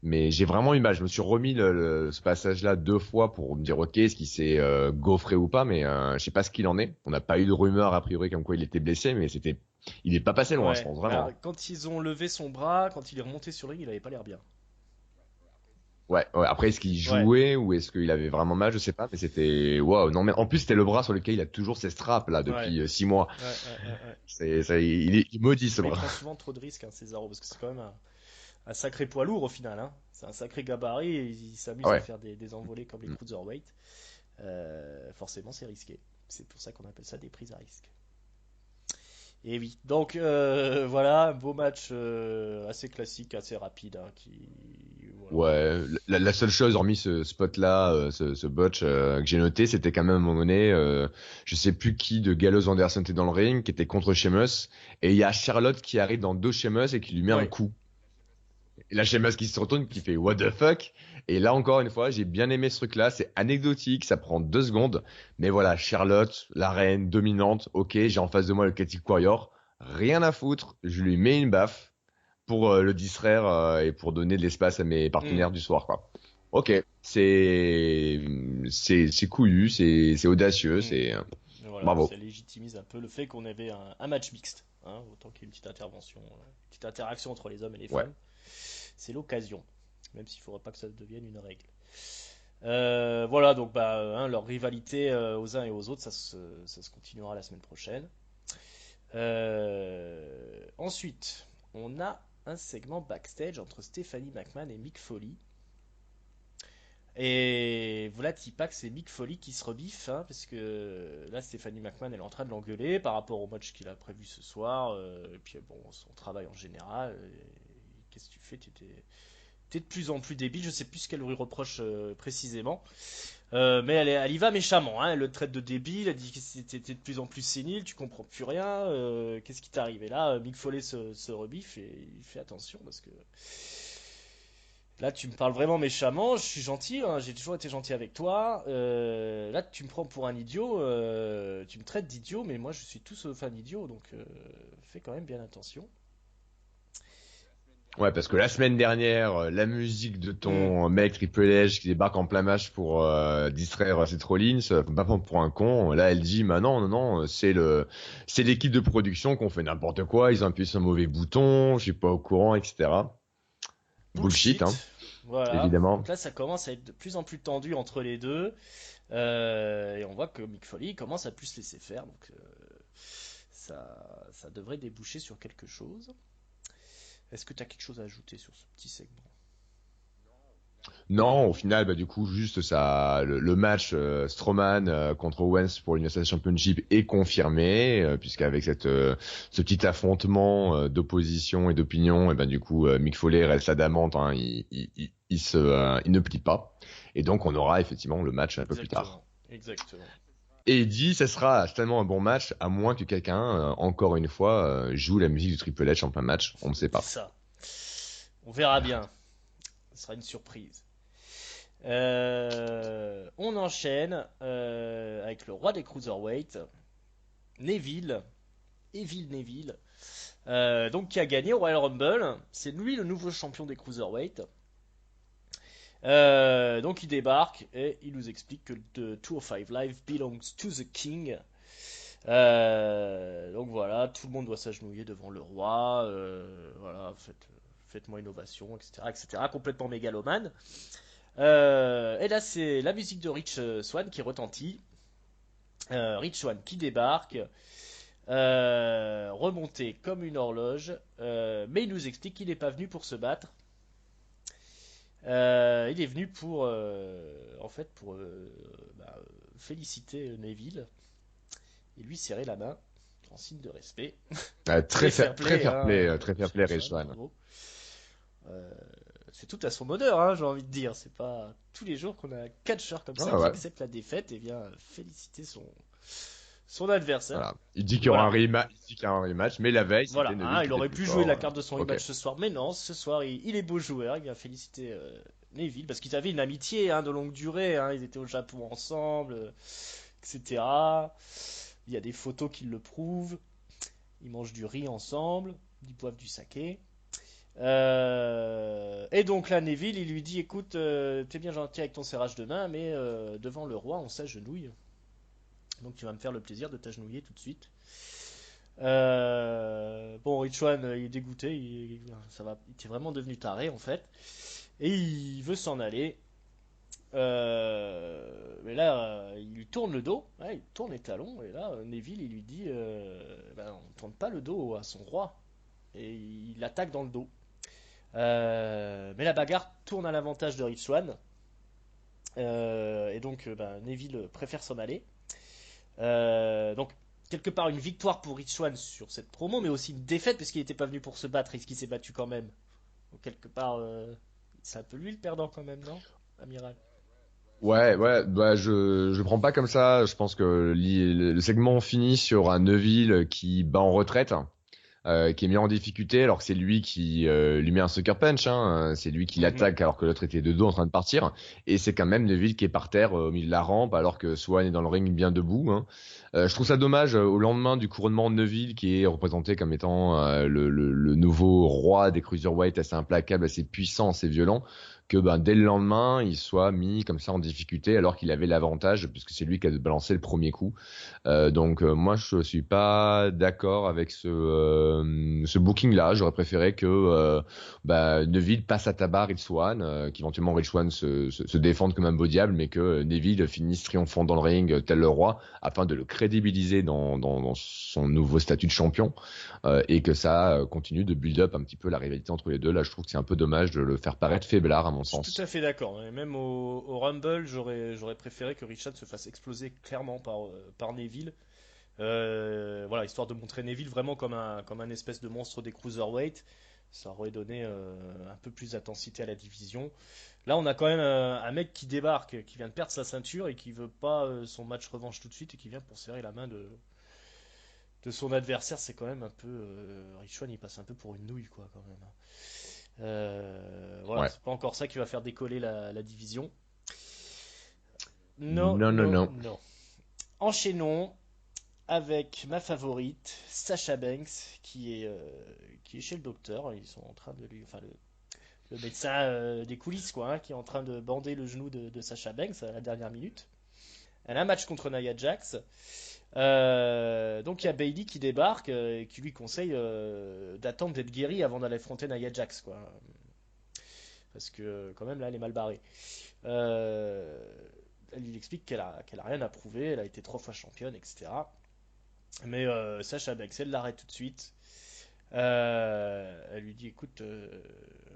Mais j'ai vraiment eu mal. Je me suis remis ce passage-là 2 fois pour me dire, ok, est-ce qu'il s'est gaufré ou pas, mais je sais pas ce qu'il en est. On n'a pas eu de rumeur a priori comme quoi il était blessé, mais il est pas passé loin, je Ouais, pense bah, vraiment. quand ils ont levé son bras, quand il est remonté sur le ring, il avait pas l'air bien. Ouais, ouais. Après, est-ce qu'il Ouais, jouait ou est-ce qu'il avait vraiment mal, je sais pas, mais c'était waouh. Non, mais en plus, c'était le bras sur lequel il a toujours ses straps là ouais, depuis 6 mois. ouais. Il maudit ce Mais il bras. prend souvent trop de risques, hein, Cesaro, parce que c'est quand même un sacré poids lourd au final, hein. C'est un sacré gabarit et il s'amuse à Ouais. faire des envolées comme les cruiserweight. Forcément, c'est risqué. C'est pour ça qu'on appelle ça des prises à risque. Et oui, donc voilà, un beau match assez classique, assez rapide, hein, voilà. Ouais, la seule chose, hormis ce spot-là, ce botch que j'ai noté, c'était quand même à un moment donné, je sais plus qui de Gallows Anderson était dans le ring, qui était contre Sheamus, et il y a Charlotte qui arrive dans deux Sheamus et qui lui met un Oui. coup. Et la Sheamus qui se retourne, qui fait What the fuck? Et là encore une fois, j'ai bien aimé ce truc-là, c'est anecdotique, ça prend 2 secondes, mais voilà, Charlotte, la reine dominante, ok, j'ai en face de moi le Celtic Warrior, rien à foutre, je lui mets une baffe pour le distraire et pour donner de l'espace à mes Hmm. partenaires du soir, quoi. Ok, c'est couillu, c'est audacieux, Hmm. c'est Voilà, bravo. ça légitimise un peu le fait qu'on avait un match mixte, hein, autant qu'il y ait une petite intervention, une petite interaction entre les hommes et les Ouais. femmes. C'est l'occasion, même s'il ne faudra pas que ça devienne une règle. Voilà, donc bah, hein, leur rivalité aux uns et aux autres, ça se continuera la semaine prochaine. Ensuite, on a un segment backstage entre Stephanie McMahon et Mick Foley. Et voilà, Tipac, c'est Mick Foley qui se rebiffe, hein, parce que là, Stephanie McMahon, elle est en train de l'engueuler par rapport au match qu'il a prévu ce soir, et puis bon, son travail en général. Qu'est-ce que tu fais? T'es de plus en plus débile, je sais plus ce qu'elle lui reproche précisément. Mais elle y va méchamment, hein. Elle le traite de débile, elle dit que t'es de plus en plus sénile, tu comprends plus rien, qu'est-ce qui t'arrive? Et là, Mick Foley se rebiffe et il fait attention parce que là, tu me parles vraiment méchamment, je suis gentil, hein, j'ai toujours été gentil avec toi. Là, tu me prends pour un idiot, tu me traites d'idiot, mais moi je suis tout sauf un idiot, donc fais quand même bien attention. Ouais, parce que la semaine dernière, la musique de Hmm, ton mec Triple H qui débarque en plein match pour distraire Seth Rollins, faut pas prendre pour un con. Là, elle dit, bah non, non, non, c'est l'équipe de production qu'on fait n'importe quoi, ils ont appuyé sur un mauvais bouton, je suis pas au courant, etc. Bullshit, hein, bullshit. Voilà. évidemment. Donc là, ça commence à être de plus en plus tendu entre les deux. Et on voit que Mick Foley commence à plus se laisser faire. Donc ça devrait déboucher sur quelque chose. Est-ce que tu as quelque chose à ajouter sur ce petit segment? Non, au final, bah, du coup, juste ça, le match Strowman contre Owens pour l'Universal Championship est confirmé, puisqu'avec ce petit affrontement d'opposition et d'opinion, et ben du coup, Mick Foley reste adamant, hein, il ne plie pas, et donc on aura effectivement le match un peu plus tard. Exactement. Exactement. Et il dit, ça sera tellement un bon match, à moins que quelqu'un, encore une fois, joue la musique du Triple H en plein match, on ne sait C'est pas. ça. On verra bien. Ce sera une surprise. On enchaîne avec le roi des cruiserweight, Neville, Evil Neville, donc qui a gagné au Royal Rumble. C'est lui le nouveau champion des cruiserweight. Donc il débarque et il nous explique que The 205 Live belongs to the King. Donc voilà, tout le monde doit s'agenouiller devant le roi. Voilà, faites-moi une ovation, etc., etc. Complètement mégalomane. Et là, c'est la musique de Rich Swann qui retentit. Rich Swann qui débarque, remonté comme une horloge, mais il nous explique qu'il n'est pas venu pour se battre. Il est venu pour, en fait, pour bah, féliciter Neville et lui serrer la main en signe de respect. Très fair, très fair hein, play, très fair chez play, Rich Rich Swann, Swann. bravo. Euh, c'est tout à son honneur, hein, j'ai envie de dire. C'est pas tous les jours qu'on a un catcheur comme ça Ouais, qui ouais. accepte la défaite et vient féliciter son adversaire. Voilà. Il dit qu'il y aura un Voilà. rematch, il dit qu'il y a un rematch, mais la veille, c'était Voilà, hein, Neville qui il était aurait plus pu jouer fort. la carte de son Ok. rematch ce soir, mais non, ce soir il est beau joueur, il vient féliciter Neville parce qu'ils avaient une amitié de longue durée, hein, ils étaient au Japon ensemble, etc. Il y a des photos qui le prouvent, ils mangent du riz ensemble, ils boivent du saké. Et donc là, Neville, il lui dit, écoute, t'es bien gentil avec ton serrage de main, mais devant le roi, on s'agenouille. Donc tu vas me faire le plaisir de t'agenouiller tout de suite. Bon, Richwan, il est dégoûté, il était vraiment devenu taré en fait, et il veut s'en aller. Mais là, il lui tourne le dos, ouais, il tourne les talons, et là, Neville, il lui dit, ben, on ne tourne pas le dos à son roi, et il l'attaque dans le dos. Mais la bagarre tourne à l'avantage de Richwan, et donc ben, Neville préfère s'en aller. Donc, quelque part, une victoire pour Richwan sur cette promo, mais aussi une défaite parce qu'il n'était pas venu pour se battre et qu'il s'est battu quand même. Donc, quelque part, c'est un peu lui le perdant quand même, non, Amiral? Ouais, ouais, bah je prends pas comme ça. Je pense que le segment finit sur un Neville qui bat en retraite, qui est mis en difficulté alors que c'est lui qui lui met un sucker punch, hein. C'est lui qui Mhm. l'attaque alors que l'autre était de dos en train de partir. Et c'est quand même Neville qui est par terre au milieu de la rampe alors que Swan est dans le ring bien debout, hein. Je trouve ça dommage au lendemain du couronnement de Neville qui est représenté comme étant le nouveau roi des cruiserweight assez implacable, assez puissant, assez violent, que ben, dès le lendemain il soit mis comme ça en difficulté alors qu'il avait l'avantage puisque c'est lui qui a balancé le premier coup. Donc moi je suis pas d'accord avec ce booking là. J'aurais préféré que Neville passe à tabac Rich Swann, qu'éventuellement Rich Swann se défende comme un beau diable, mais que Neville finisse triomphant dans le ring tel le roi afin de le crédibiliser dans son nouveau statut de champion, et que ça continue de build up un petit peu la rivalité entre les deux. Là je trouve que c'est un peu dommage de le faire paraître faiblard à mon Je suis tout sens. à fait d'accord. Et même au Rumble, j'aurais préféré que Richard se fasse exploser clairement par Neville. Voilà, histoire de montrer Neville vraiment comme un espèce de monstre des cruiserweight. Ça aurait donné un peu plus d'intensité à la division. Là, on a quand même un mec qui débarque, qui vient de perdre sa ceinture et qui veut pas son match revanche tout de suite et qui vient pour serrer la main de son adversaire. C'est quand même un peu. Richwan, il passe un peu pour une nouille, quoi, quand même. Voilà, Ouais. c'est pas encore ça qui va faire décoller la division. Non, Non, non, non, non. non. Enchaînons avec ma favorite, Sasha Banks, qui est chez le docteur. Ils sont en train de lui. Enfin, le médecin des coulisses, quoi, hein, qui est en train de bander le genou de Sasha Banks à la dernière minute. Elle a un match contre Nia Jax. Donc il y a Bailey qui débarque et qui lui conseille d'attendre d'être guéri avant d'aller affronter Nia Jax, quoi. Parce que quand même là, elle est mal barrée. Euh, Elle lui explique qu'elle a rien à prouver, elle a été 3 fois championne, etc. Mais Sacha Banks, elle l'arrête tout de suite. Elle lui dit, écoute,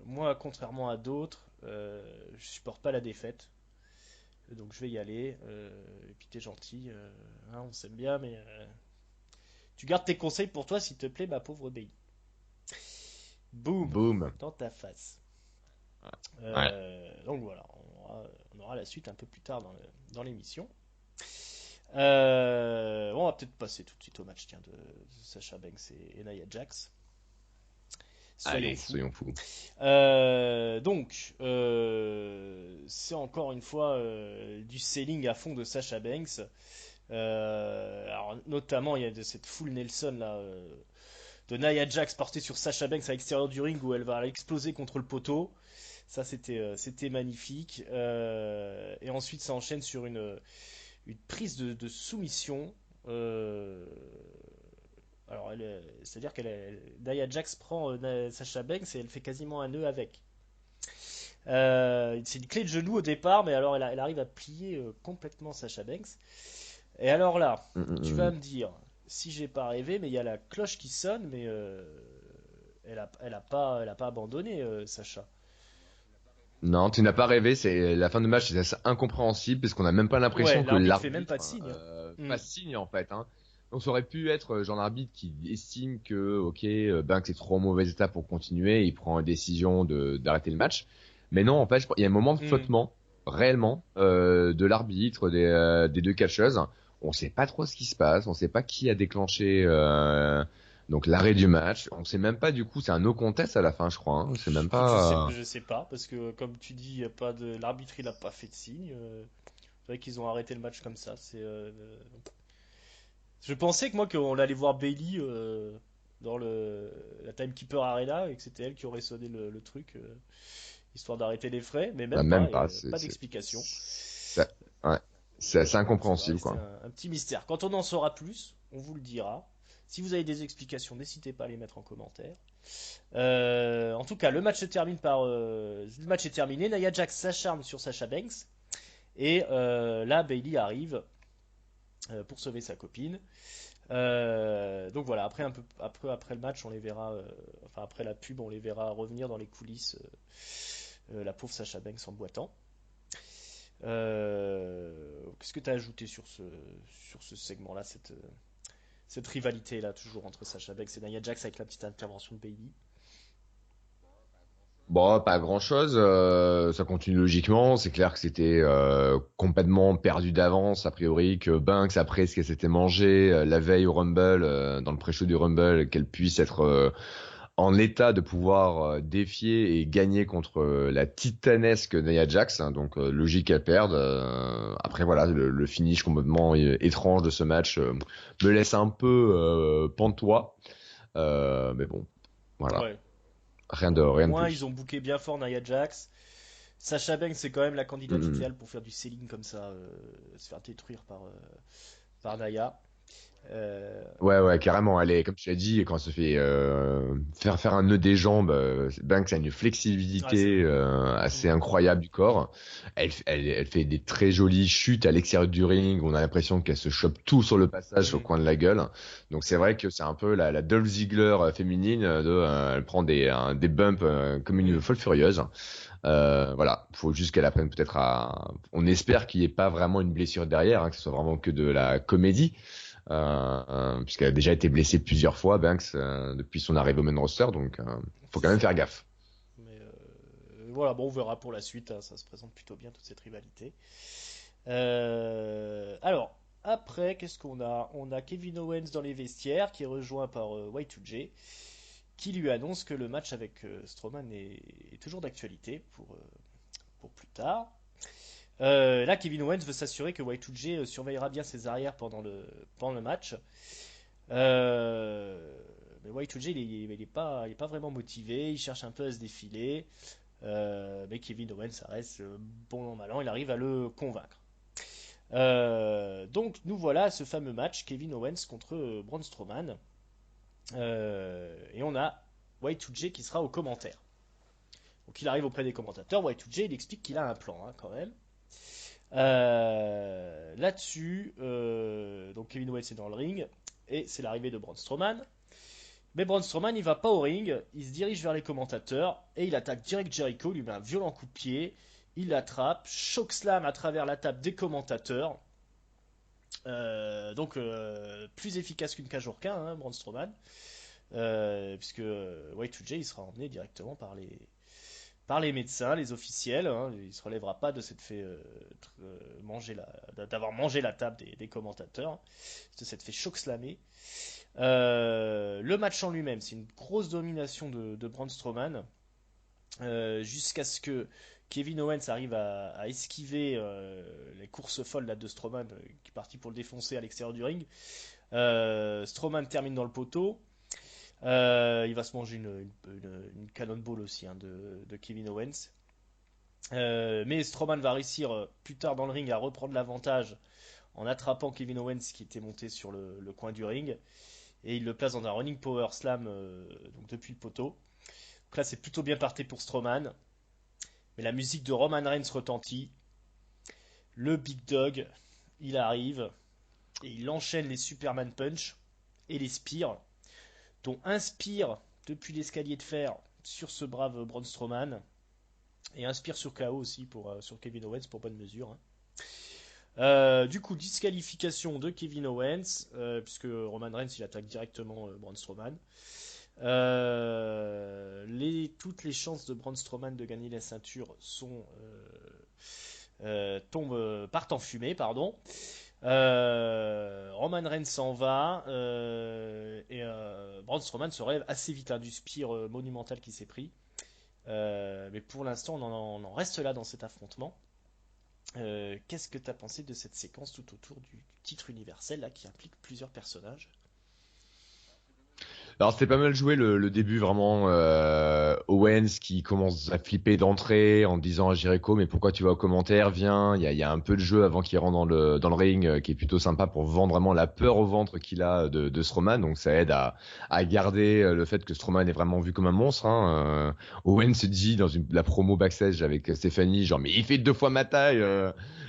moi, contrairement à d'autres, je supporte pas la défaite, donc je vais y aller. Et puis t'es gentil, hein, on s'aime bien, mais tu gardes tes conseils pour toi, s'il te plaît, ma pauvre Bailey. Boum, Boom. dans ta face. Ouais. Donc voilà, on aura la suite un peu plus tard dans l'émission. Bon, on va peut-être passer tout de suite au match, tiens, de Sasha Banks et Nia Jax. Soyons Allez, fous. soyons fous. Donc, c'est encore une fois du selling à fond de Sasha Banks. Alors, notamment, il y a de cette full Nelson là, de Nia Jax portée sur Sasha Banks à l'extérieur du ring où elle va exploser contre le poteau. Ça, c'était magnifique. Et ensuite, ça enchaîne sur une prise de soumission. Euh, alors, c'est-à-dire Nia Jax prend Sasha Banks et elle fait quasiment un nœud avec. C'est une clé de genou au départ, mais alors elle arrive à plier complètement Sasha Banks. Et alors là, Mm, mm, tu vas mm. me dire, si j'ai pas rêvé, mais il y a la cloche qui sonne, mais elle a pas abandonné Sasha. Non, tu n'as pas rêvé, c'est la fin de match, c'est assez incompréhensible parce qu'on n'a même pas Ouais, l'impression que l'arbitre fait même pas de l'arbitre signe, hein. Hmm. fasse signe en fait, hein. on aurait pu être genre l'arbitre qui estime que ok Banks est trop en mauvais état pour continuer, il prend une décision d'arrêter le match. Mais non, en fait, il y a un moment de Hmm. flottement réellement de l'arbitre, des deux catcheuses. On sait pas trop ce qui se passe, on sait pas qui a déclenché donc l'arrêt du match. On sait même pas du coup, c'est un no contest à la fin, je crois. Hein. C'est même Écoute, pas. je sais pas, parce que comme tu dis, y a pas de... l'arbitre il a pas fait de signe. C'est vrai qu'ils ont arrêté le match comme ça. Je pensais que moi qu'on allait voir Bailey dans la Timekeeper Arena et que c'était elle qui aurait sonné le truc, histoire d'arrêter les frais, mais Bah, même même pas, pas. pas d'explication. Ouais. C'est assez Donc ça va incompréhensible rester quoi. un petit mystère. Quand on en saura plus, on vous le dira. Si vous avez des explications, n'hésitez pas à les mettre en commentaire. En tout cas, le match est terminé. Nia Jax s'acharne sur Sasha Banks et là Bailey arrive pour sauver sa copine. Donc voilà, après un peu après le match, on les verra, enfin après la pub, on les verra revenir dans les coulisses. La pauvre Sasha Banks en boitant. Qu'est-ce que tu as ajouté sur ce segment-là, cette rivalité-là, toujours entre Sasha Banks et Nia Jax avec la petite intervention de Bailey? Bon, pas grand-chose. Ça continue logiquement. C'est clair que c'était complètement perdu d'avance, a priori, que Banks, après ce qu'elle s'était mangé la veille au Rumble, dans le pré-show du Rumble, qu'elle puisse être en état de pouvoir défier et gagner contre la titanesque Nia Jax. Hein. Donc, logique qu'elle perde. Après, voilà, le finish complètement étrange de ce match me laisse un peu pantois. Mais bon, voilà. Ouais. Rien Bon, au rien de moins plus. ils ont booké bien fort Nia Jax. Sacha Banks, c'est quand même la candidate Mm, mm. idéale pour faire du selling comme ça, se faire détruire par Nia. Euh, Ouais, ouais, carrément. Elle est, comme tu l'as dit, quand elle se fait faire un nœud des jambes, Banks a une ouais, c'est flexibilité beau. assez Mm. incroyable du corps. Elle fait des très jolies chutes à l'extérieur du ring. On a l'impression qu'elle se chope tout sur le passage au Mm. coin de la gueule. Donc c'est vrai que c'est un peu la Dolph Ziggler féminine. Elle prend des bumps comme une Mm. folle furieuse. Voilà, faut juste qu'elle apprenne peut-être à. On espère qu'il n'y ait pas vraiment une blessure derrière, hein, que ce soit vraiment que de la comédie, puisqu'elle a déjà été blessée plusieurs fois, Banks, depuis son arrivée au main roster, donc faut C'est quand même ça. faire gaffe. Mais voilà, bon, on verra pour la suite, hein, ça se présente plutôt bien toute cette rivalité. Alors, après, qu'est-ce qu'on a? On a Kevin Owens dans les vestiaires qui est rejoint par Y2J qui lui annonce que le match avec Strowman est toujours d'actualité pour plus tard. Là, Kevin Owens veut s'assurer que Y2J surveillera bien ses arrières pendant le match. Euh, mais Y2J, il est pas vraiment motivé, il cherche un peu à se défiler. Mais Kevin Owens, ça reste bon an, mal an, il arrive à le convaincre. Donc nous voilà à ce fameux match Kevin Owens contre Braun Strowman. Et on a Y2J qui sera au commentaire. Donc il arrive auprès des commentateurs. Y2J il explique qu'il a un plan hein, quand même. Là-dessus, donc Kevin Owens est dans le ring et c'est l'arrivée de Braun Strowman. Mais Braun Strowman il va pas au ring, il se dirige vers les commentateurs et il attaque direct Jericho, lui met un violent coup de pied, il l'attrape, chokeslam à travers la table des commentateurs. Donc plus efficace qu'une cage au requin, hein, Braun Strowman, puisque Y2J il sera emmené directement par les médecins, les officiels. Hein, il ne se relèvera pas de s'être fait d'avoir mangé la table des commentateurs, de s'être fait choc-slammer. Le match en lui-même, c'est une grosse domination de Braun Strowman, jusqu'à ce que Kevin Owens arrive à esquiver les courses folles là, de Strowman, qui est parti pour le défoncer à l'extérieur du ring. Strowman termine dans le poteau. Il va se manger une cannonball aussi hein, de Kevin Owens. Mais Strowman va réussir plus tard dans le ring à reprendre l'avantage en attrapant Kevin Owens qui était monté sur le coin du ring et il le place dans un running power slam donc depuis le poteau. Donc là c'est plutôt bien parti pour Strowman, mais la musique de Roman Reigns retentit. Le Big Dog, il arrive et il enchaîne les Superman Punch et les Spears, dont un Spear depuis l'escalier de fer sur ce brave Braun Strowman et un Spear sur KO aussi sur Kevin Owens pour bonne mesure. Hein. Du coup, disqualification de Kevin Owens, puisque Roman Reigns il attaque directement Braun Strowman. Toutes les chances de Braun Strowman de gagner la ceinture partent en fumée, pardon. Roman Reigns s'en va et Braun Strowman se relève assez vite hein, du spire monumental qui s'est pris. Mais pour l'instant, on en reste là dans cet affrontement. Qu'est-ce que tu as pensé de cette séquence tout autour du titre universel là, qui implique plusieurs personnages? Alors c'était pas mal joué le début vraiment Owens qui commence à flipper d'entrée en disant à Jericho mais pourquoi tu vas aux commentaires viens il y a un peu de jeu avant qu'il rentre dans le ring qui est plutôt sympa pour vendre vraiment la peur au ventre qu'il a de Strowman donc ça aide à garder le fait que Strowman est vraiment vu comme un monstre hein. Owens se dit dans la promo backstage avec Stéphanie genre mais il fait 2 fois ma taille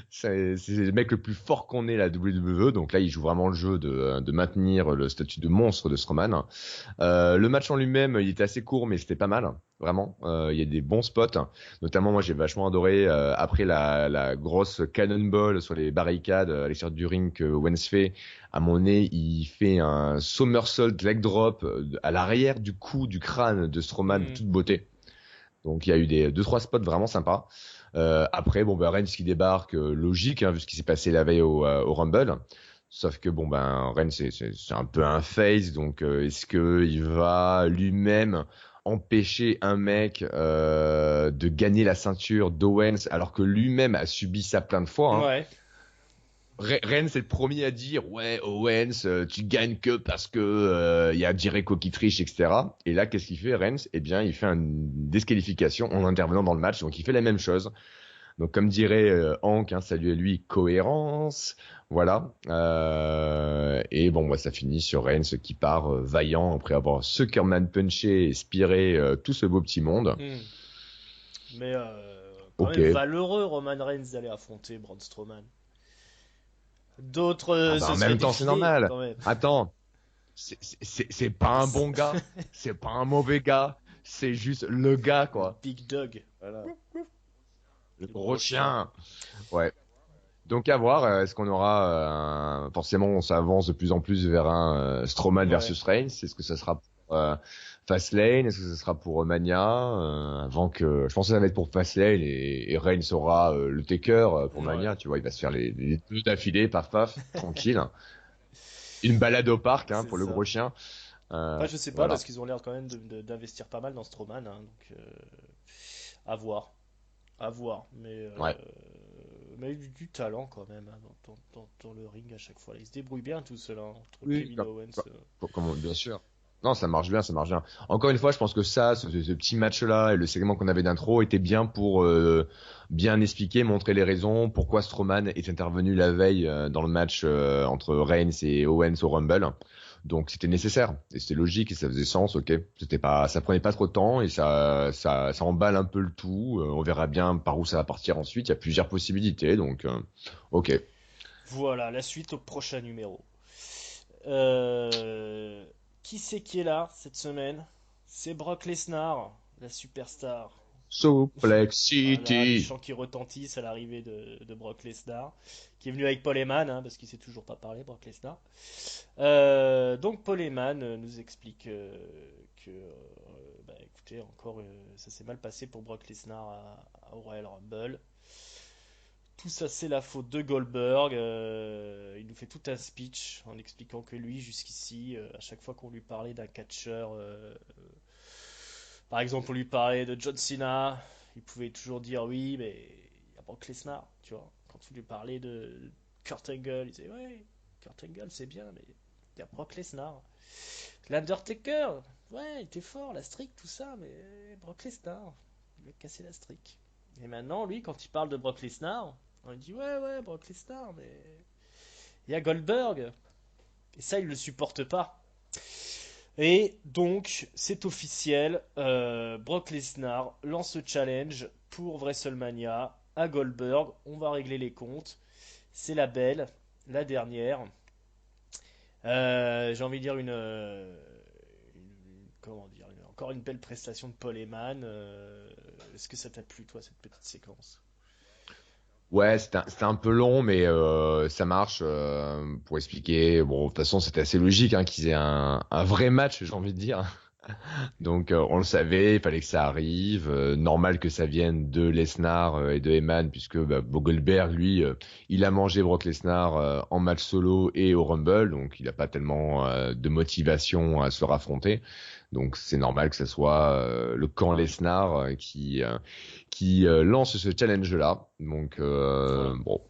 c'est le mec le plus fort qu'on ait la WWE donc là il joue vraiment le jeu de maintenir le statut de monstre de Strowman. Le match en lui-même, il était assez court, mais c'était pas mal, vraiment. Il y a des bons spots, notamment moi j'ai vachement adoré après la grosse cannonball sur les barricades à l'extérieur du ring que Wentz fait. À mon nez, il fait un somersault leg drop à l'arrière du cou, du crâne de Strowman, de Hmm. toute beauté. Donc il y a eu des 2-3 spots vraiment sympas. Après bon Reigns qui débarque, logique hein, vu ce qui s'est passé la veille au Rumble. Sauf que bon ben Reigns c'est un peu un face donc est-ce que il va lui-même empêcher un mec de gagner la ceinture d'Owens alors que lui-même a subi ça plein de fois hein. Ouais. Reigns est le premier à dire ouais Owens tu gagnes que parce que y a Jericho qui triche etc. Et là qu'est-ce qu'il fait Reigns? Eh bien il fait une disqualification en intervenant dans le match donc il fait la même chose. Donc comme dirait Hank, hein, salut à lui, cohérence, voilà. Et bon, bah, ça finit sur Reigns qui part vaillant après avoir Suckerman punché et spiré tout ce beau petit monde. Hmm. Mais quand Ok. même valeureux Roman Reigns d'aller affronter Braun Strowman. D'autres Ah bah se en seraient même temps c'est défilés normal. quand même. Attends, c'est pas Et un bon gars, c'est pas un mauvais gars, c'est juste le gars le quoi, Big Dog, voilà, le le gros gros chien. chien. Ouais. Donc à voir, est-ce qu'on aura forcément on s'avance de plus en plus vers un Strowman Ouais. versus Reigns, est-ce que ça sera pour Fastlane, est-ce que ça sera pour Mania avant que je pense que ça va être pour Fastlane et Reigns aura le Taker pour Ouais. Mania, tu vois, il va se faire les deux d'affilée, paf paf, tranquille. Une balade au parc hein, C'est pour le ça. gros chien. Après, je sais pas, parce Voilà. qu'ils ont l'air quand même d'investir pas mal dans Strowman, hein, donc à voir. À voir. Ouais. Mais du talent quand même hein, dans le ring à chaque fois. Il se débrouille bien tout cela entre Oui, Kevin Owens. bien sûr. Non, ça marche bien, ça marche bien. Encore une fois, je pense que ça, ce petit match-là et le segment qu'on avait d'intro était bien pour bien expliquer, montrer les raisons pourquoi Strowman est intervenu la veille dans le match entre Reigns et Owens au Rumble. Donc c'était nécessaire et c'était logique et ça faisait sens, ok. C'était pas, ça prenait pas trop de temps et ça emballe un peu le tout. On verra bien par où ça va partir ensuite. Il y a plusieurs possibilités, donc ok. Voilà, la suite au prochain numéro. Euh, qui est là cette semaine? C'est Brock Lesnar, la superstar. Suplex Voilà, les City. chants qui retentissent à l'arrivée de Brock Lesnar, qui est venu avec Paul Heyman, hein, parce qu'il sait toujours pas parler, Brock Lesnar. Donc Paul Heyman nous explique que, bah, écoutez, encore, ça s'est mal passé pour Brock Lesnar au Royal Rumble. Tout ça, c'est la faute de Goldberg. Il nous fait tout un speech en expliquant que lui, jusqu'ici, à chaque fois qu'on lui parlait d'un catcheur, par exemple, on lui parlait de John Cena, il pouvait toujours dire oui, mais il y a Brock Lesnar, tu vois. Quand on lui parlait de Kurt Angle, il disait ouais, Kurt Angle, c'est bien, mais il y a Brock Lesnar. L'Undertaker, ouais, il était fort, la streak, tout ça, mais Brock Lesnar, il a cassé la streak. Et maintenant, lui, quand il parle de Brock Lesnar, on lui dit ouais, ouais, Brock Lesnar, mais il y a Goldberg. Et ça, il ne le supporte pas. Et donc, c'est officiel, Brock Lesnar lance le challenge pour WrestleMania à Goldberg. On va régler les comptes. C'est la belle, la dernière. J'ai envie de dire comment dire, encore une belle prestation de Paul Heyman. Est-ce que ça t'a plu, toi, cette petite séquence? Ouais, c'était un peu long, mais ça marche pour expliquer. Bon, de toute façon, c'était assez logique hein, qu'ils aient un vrai match, j'ai envie de dire. Donc, on le savait, il fallait que ça arrive. Normal que ça vienne de Lesnar et de Heyman, puisque bah, Goldberg, lui, il a mangé Brock Lesnar en match solo et au Rumble, donc il n'a pas tellement de motivation à se raffronter. Donc, c'est normal que ce soit le camp Lesnar qui lance ce challenge-là. Donc, Voilà. bon,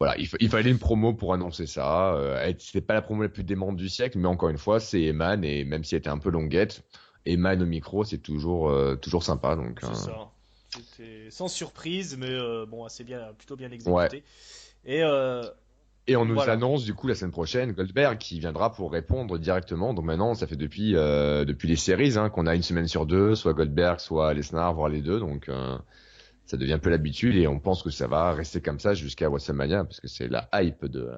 voilà, il fallait une promo pour annoncer ça. C'était pas la promo la plus démente du siècle, mais encore une fois, c'est Eman et même si elle était un peu longuette, Eman au micro, c'est toujours sympa. Donc, C'est ça. C'était sans surprise, mais bon, assez bien, plutôt bien ouais. exécuté. Et Et on nous voilà. annonce du coup la semaine prochaine Goldberg qui viendra pour répondre directement. Donc maintenant, ça fait depuis les séries hein, qu'on a une semaine sur deux, soit Goldberg, soit Lesnar, voire les deux. Donc ça devient un peu l'habitude et on pense que ça va rester comme ça jusqu'à WrestleMania parce que c'est la hype de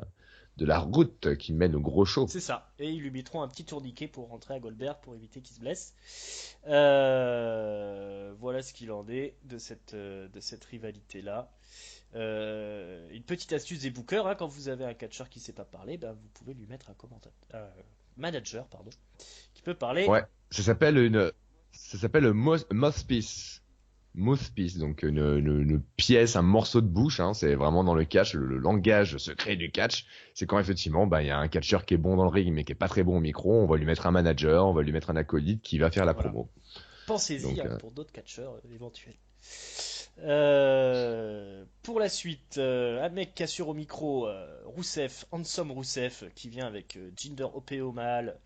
la route qui mène au gros show. C'est ça. Et ils lui mettront un petit tourniquet pour rentrer à Goldberg pour éviter qu'il se blesse. Voilà ce qu'il en est de cette rivalité-là. Une petite astuce des bookers, hein, quand vous avez un catcheur qui ne sait pas parler, ben, vous pouvez lui mettre un manager, pardon, qui peut parler. Ouais, ça s'appelle un mouthpiece. Mouthpiece, donc une pièce, un morceau de bouche, hein, c'est vraiment dans le catch, le langage secret du catch, c'est quand effectivement, bah, il y a un catcheur qui est bon dans le ring, mais qui est pas très bon au micro, on va lui mettre un manager, on va lui mettre un acolyte qui va faire la Voilà. promo. Pensez-y Donc, hein, pour d'autres catcheurs éventuels. Pour la suite, un mec qui assure au micro, Rousseff, Handsome Rousseff, qui vient avec Jinder Opeomal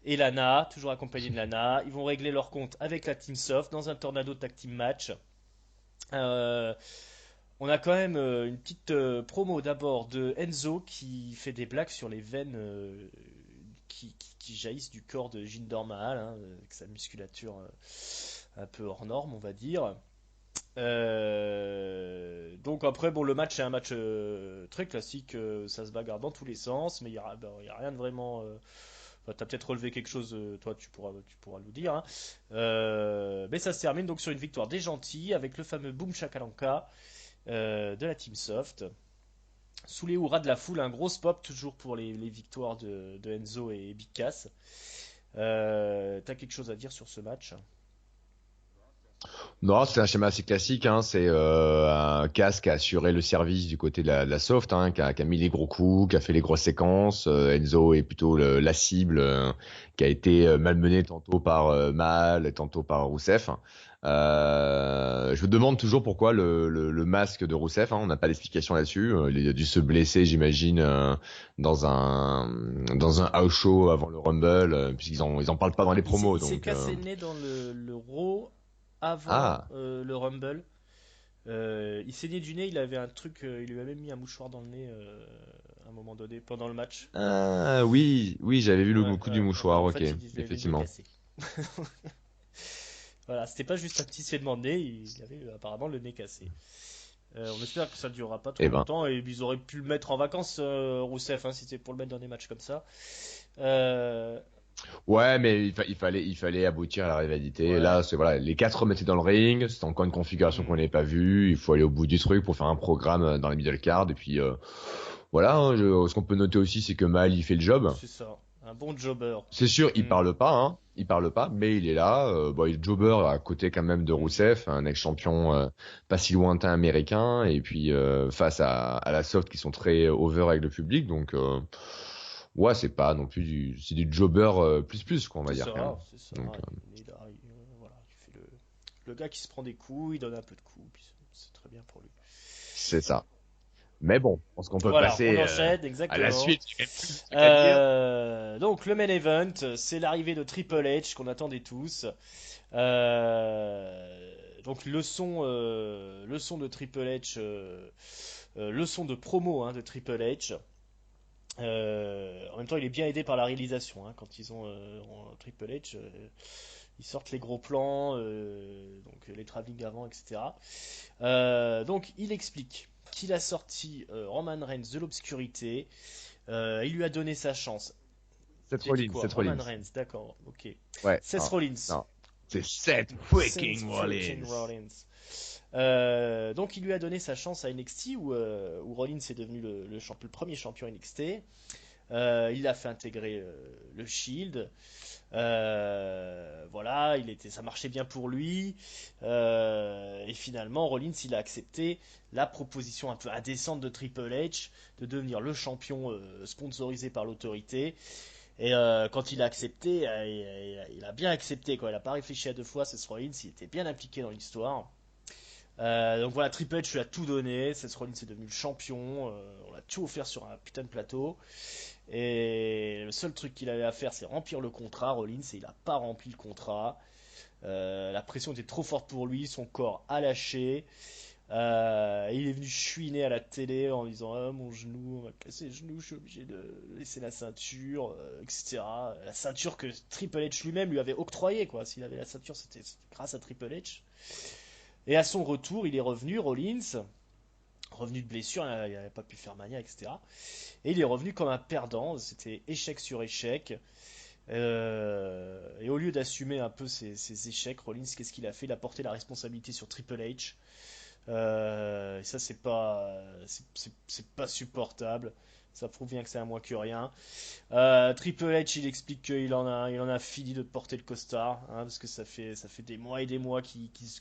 et Lana, toujours accompagné de Lana. Ils vont régler leur compte avec la Team Soft dans un Tornado Tag Team Match. Euh, on a quand même une petite promo d'abord de Enzo qui fait des blagues sur les veines qui jaillissent du corps de Jinder Mahal, hein, avec sa musculature un peu hors norme, on va dire. Donc après, bon, le match est un match très classique, ça se bagarre dans tous les sens, mais il y a rien de vraiment. Enfin, t'as peut-être relevé quelque chose, toi tu pourras nous dire, hein. Mais ça se termine donc sur une victoire des gentils avec le fameux Boom Shakalaka de la Team Soft. Sous les hurrahs de la foule, un gros pop toujours pour les victoires de Enzo et Big Cass. T'as quelque chose à dire sur ce match? non, c'est un schéma assez classique. Hein. C'est un casque qui a assuré le service du côté de la soft, hein, qui a mis les gros coups, qui a fait les grosses séquences. Enzo est plutôt la cible, qui a été malmené tantôt par Mal, et tantôt par Rousseff. Je me demande toujours pourquoi le masque de Rousseff. Hein, on n'a pas d'explication là-dessus. Il a dû se blesser, j'imagine, dans un house show avant le Rumble, puisqu'ils en parlent pas dans les promos. Il s'est Donc cassé le nez dans le Raw avant ah. le Rumble. Il saignait du nez, il avait un truc, il lui avait même mis un mouchoir dans le nez à un moment donné pendant le match. Ah oui, oui, j'avais vu le coup du Et mouchoir, en ok, fait, il avait le nez effectivement. cassé. Voilà, c'était pas juste un petit saignement de nez, il avait apparemment le nez cassé. On espère que ça ne durera pas trop Eh ben, longtemps et ils auraient pu le mettre en vacances, Rousseff, hein, si c'était pour le mettre dans des matchs comme ça. Euh, ouais, mais il fallait aboutir à la rivalité. ouais. Là, c'est voilà, les quatre hommes étaient dans le ring. C'est encore une configuration qu'on Hmm, n'avait pas vue. Il faut aller au bout du truc pour faire un programme dans la middle card. Et puis voilà. Hein, ce qu'on peut noter aussi, c'est que Mal il fait le job. c'est ça, un bon jobber. C'est sûr, il Hmm, parle pas, hein. Il parle pas, mais il est là. Bon, il est jobber à côté quand même de hmm. Rousseff, un ex-champion pas si lointain américain, et puis face à la soft qui sont très over avec le public. Donc ouais, c'est pas non plus c'est du jobber plus plus quoi, on va C'est dire quand même. ça, c'est ça. Donc Il est là, voilà, il fait le gars qui se prend des coups, il donne un peu de coups, puis c'est très bien pour lui. c'est ça. Mais bon, je pense qu'on peut Voilà, on passer enchaîne, à la exactement. suite. J'ai quand même plus de trucs à dire. Donc le main event, c'est l'arrivée de Triple H qu'on attendait tous. Donc le son de Triple H, le son de promo hein, de Triple H. En même temps, il est bien aidé par la réalisation. Hein, quand ils ont Triple H, ils sortent les gros plans, donc les travelling avant, etc. Donc il explique qu'il a sorti Roman Reigns de l'obscurité. Il lui a donné sa chance. Seth J'ai dit Rollins, quoi? Seth Roman Rollins. Reigns, d'accord, ok. Ouais, Seth non, Rollins. non. C'est Seth Seth freaking freaking Rollins. Rollins. Donc il lui a donné sa chance à NXT où Rollins est devenu le premier champion NXT. Il l'a fait intégrer le Shield. Voilà, ça marchait bien pour lui. Et finalement, Rollins, il a accepté la proposition un peu indécente de Triple H de devenir le champion sponsorisé par l'autorité. Et quand il a accepté, il a bien accepté, quoi. Il n'a pas réfléchi à deux fois. Seth Rollins, il était bien impliqué dans l'histoire. Donc voilà, Triple H lui a tout donné. Seth Rollins est devenu le champion. On l'a tout offert sur un putain de plateau. Et le seul truc qu'il avait à faire, c'est remplir le contrat. Rollins, et il n'a pas rempli le contrat. La pression était trop forte pour lui. Son corps a lâché. Il est venu chouiner à la télé en disant ah, mon genou, on m'a cassé le genou, je suis obligé de laisser la ceinture, etc. La ceinture que Triple H lui-même lui avait octroyée, quoi. S'il avait la ceinture, c'était grâce à Triple H. Et à son retour, il est revenu, Rollins, revenu de blessure, il n'avait pas pu faire Mania, etc. Et il est revenu comme un perdant, c'était échec sur échec. Et au lieu d'assumer un peu ses échecs, Rollins, qu'est-ce qu'il a fait? Il a porté la responsabilité sur Triple H. Et ça, c'est pas supportable. Ça prouve bien que c'est à moins que rien. Triple H, il explique il en a fini de porter le costard, hein, parce que ça fait des mois et des mois qu'il se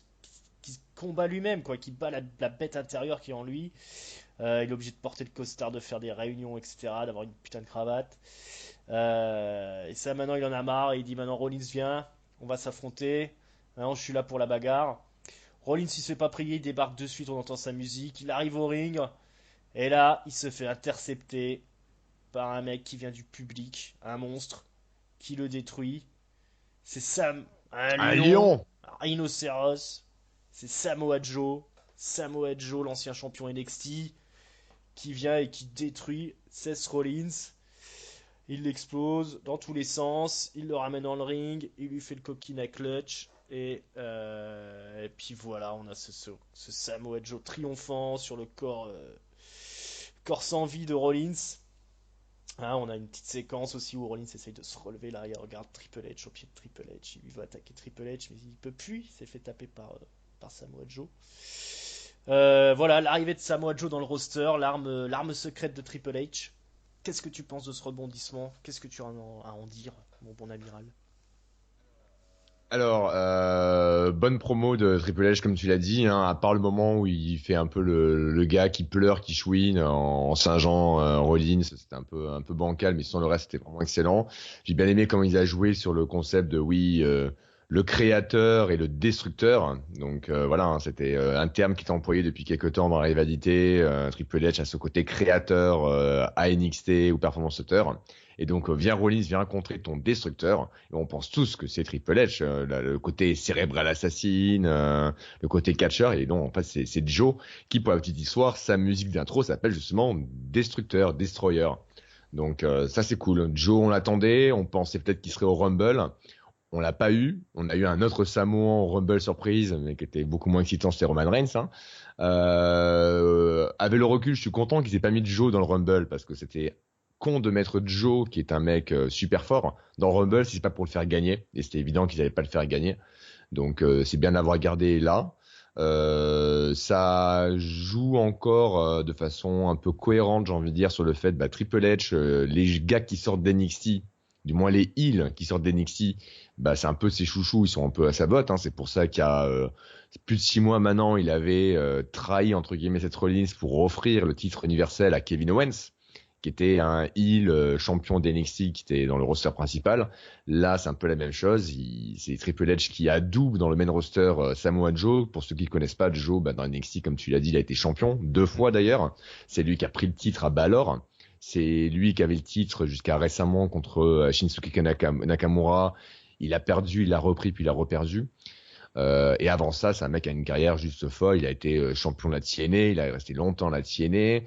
combat lui-même, quoi, qu'il bat la bête intérieure qui est en lui. Il est obligé de porter le costard, de faire des réunions, etc., d'avoir une putain de cravate. Et ça, maintenant, il en a marre. Et il dit maintenant, Rollins vient, on va s'affronter. Maintenant, je suis là pour la bagarre. Rollins, il se fait pas prier, il débarque de suite, on entend sa musique. Il arrive au ring. Et là, il se fait intercepter par un mec qui vient du public, un monstre, qui le détruit. C'est Sam, un Un lion, lion. un rhinocéros. C'est Samoa Joe. Samoa Joe, l'ancien champion NXT, qui vient et qui détruit Seth Rollins. Il l'explose dans tous les sens, il le ramène dans le ring, il lui fait le coquine à clutch. Et puis voilà, on a ce Samoa Joe triomphant sur le corps sans vie de Rollins. Hein, on a une petite séquence aussi où Rollins essaye de se relever là, il regarde Triple H au pied de Triple H, il lui veut attaquer Triple H mais il peut plus, il s'est fait taper par Samoa Joe. Voilà, l'arrivée de Samoa Joe dans le roster, l'arme secrète de Triple H. Qu'est-ce que tu penses de ce rebondissement? Qu'est-ce que tu as à en dire, mon bon amiral? Alors, bonne promo de Triple H comme tu l'as dit, hein, à part le moment où il fait un peu le gars qui pleure, qui chouine en Saint-Jean, Rollins, c'était un peu bancal, mais sans le reste, c'était vraiment excellent. J'ai bien aimé comment il a joué sur le concept de oui, le créateur et le destructeur. Donc voilà, hein, c'était un terme qui était employé depuis quelques temps dans la rivalité. Triple H a ce côté créateur à NXT ou Performance Center. Et donc, viens Rollins, viens rencontrer ton destructeur. Et on pense tous que c'est Triple H, le côté cérébral assassin, le côté catcheur. Et non, en fait, c'est Joe qui, pour la petite histoire, sa musique d'intro s'appelle justement Destructeur, Destroyer. Donc, ça, c'est cool. Joe, on l'attendait. On pensait peut-être qu'il serait au Rumble. On l'a pas eu. On a eu un autre Samoan au Rumble surprise, mais qui était beaucoup moins excitant, c'était Roman Reigns. Hein. Avec le recul, je suis content qu'ils aient pas mis Joe dans le Rumble parce que c'était con de mettre Joe, qui est un mec super fort, dans le Rumble si c'est pas pour le faire gagner. Et c'était évident qu'ils allaient pas le faire gagner. Donc c'est bien d'avoir gardé là. Ça joue encore de façon un peu cohérente, j'ai envie de dire, sur le fait Triple H, les gars qui sortent d'NXT, du moins les heels qui sortent d'NXT, c'est un peu ses chouchous, ils sont un peu à sa botte. Hein. C'est pour ça qu'il y a plus de 6 mois maintenant, il avait trahi entre guillemets Seth Rollins pour offrir le titre universel à Kevin Owens, qui était un heel champion d'NXT qui était dans le roster principal. Là, c'est un peu la même chose. C'est Triple H qui adoube dans le main roster Samoa Joe. Pour ceux qui connaissent pas Joe, dans NXT, comme tu l'as dit, il a été champion 2 fois d'ailleurs. C'est lui qui a pris le titre à Balor. C'est lui qui avait le titre jusqu'à récemment contre Shinsuke Nakamura. Il a perdu, il a repris, puis il a reperdu. Et avant ça, c'est un mec qui a une carrière juste folle. Il a été champion de la TNA, il a resté longtemps à la TNA.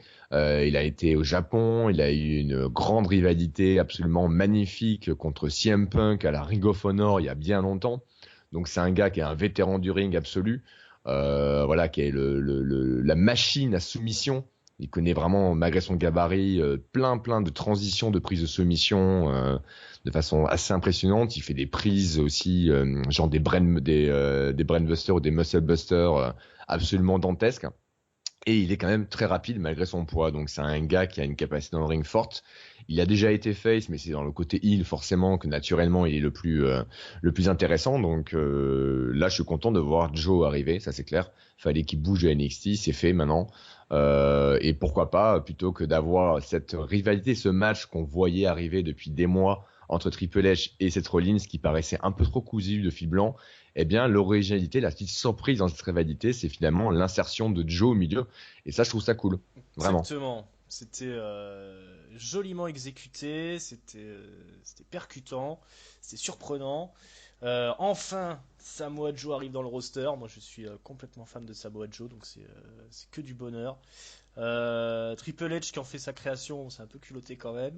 Il a été au Japon, il a eu une grande rivalité absolument magnifique contre CM Punk à la Ring of Honor il y a bien longtemps. Donc c'est un gars qui est un vétéran du ring absolu, voilà, qui est la machine à soumission Il connaît vraiment, malgré son gabarit, plein de transitions, de prises de soumission de façon assez impressionnante. Il fait des prises aussi, genre des brainbusters ou des musclebusters absolument dantesques. Et il est quand même très rapide malgré son poids. Donc c'est un gars qui a une capacité dans le ring forte. Il a déjà été face, mais c'est dans le côté heel forcément que naturellement il est le plus intéressant. Donc là, je suis content de voir Joe arriver, ça c'est clair. Fallait qu'il bouge à NXT, c'est fait maintenant. Et pourquoi pas, plutôt que d'avoir cette rivalité, ce match qu'on voyait arriver depuis des mois entre Triple H et Seth Rollins, qui paraissait un peu trop cousu de fil blanc, eh bien, l'originalité, la petite surprise dans cette rivalité, c'est finalement l'insertion de Joe au milieu. Et ça, je trouve ça cool. Vraiment. Exactement. C'était joliment exécuté, c'était percutant, c'était surprenant. Enfin, Samoa Joe arrive dans le roster. Moi, je suis complètement fan de Samoa Joe, donc c'est que du bonheur. Triple H qui en fait sa création, c'est un peu culotté quand même.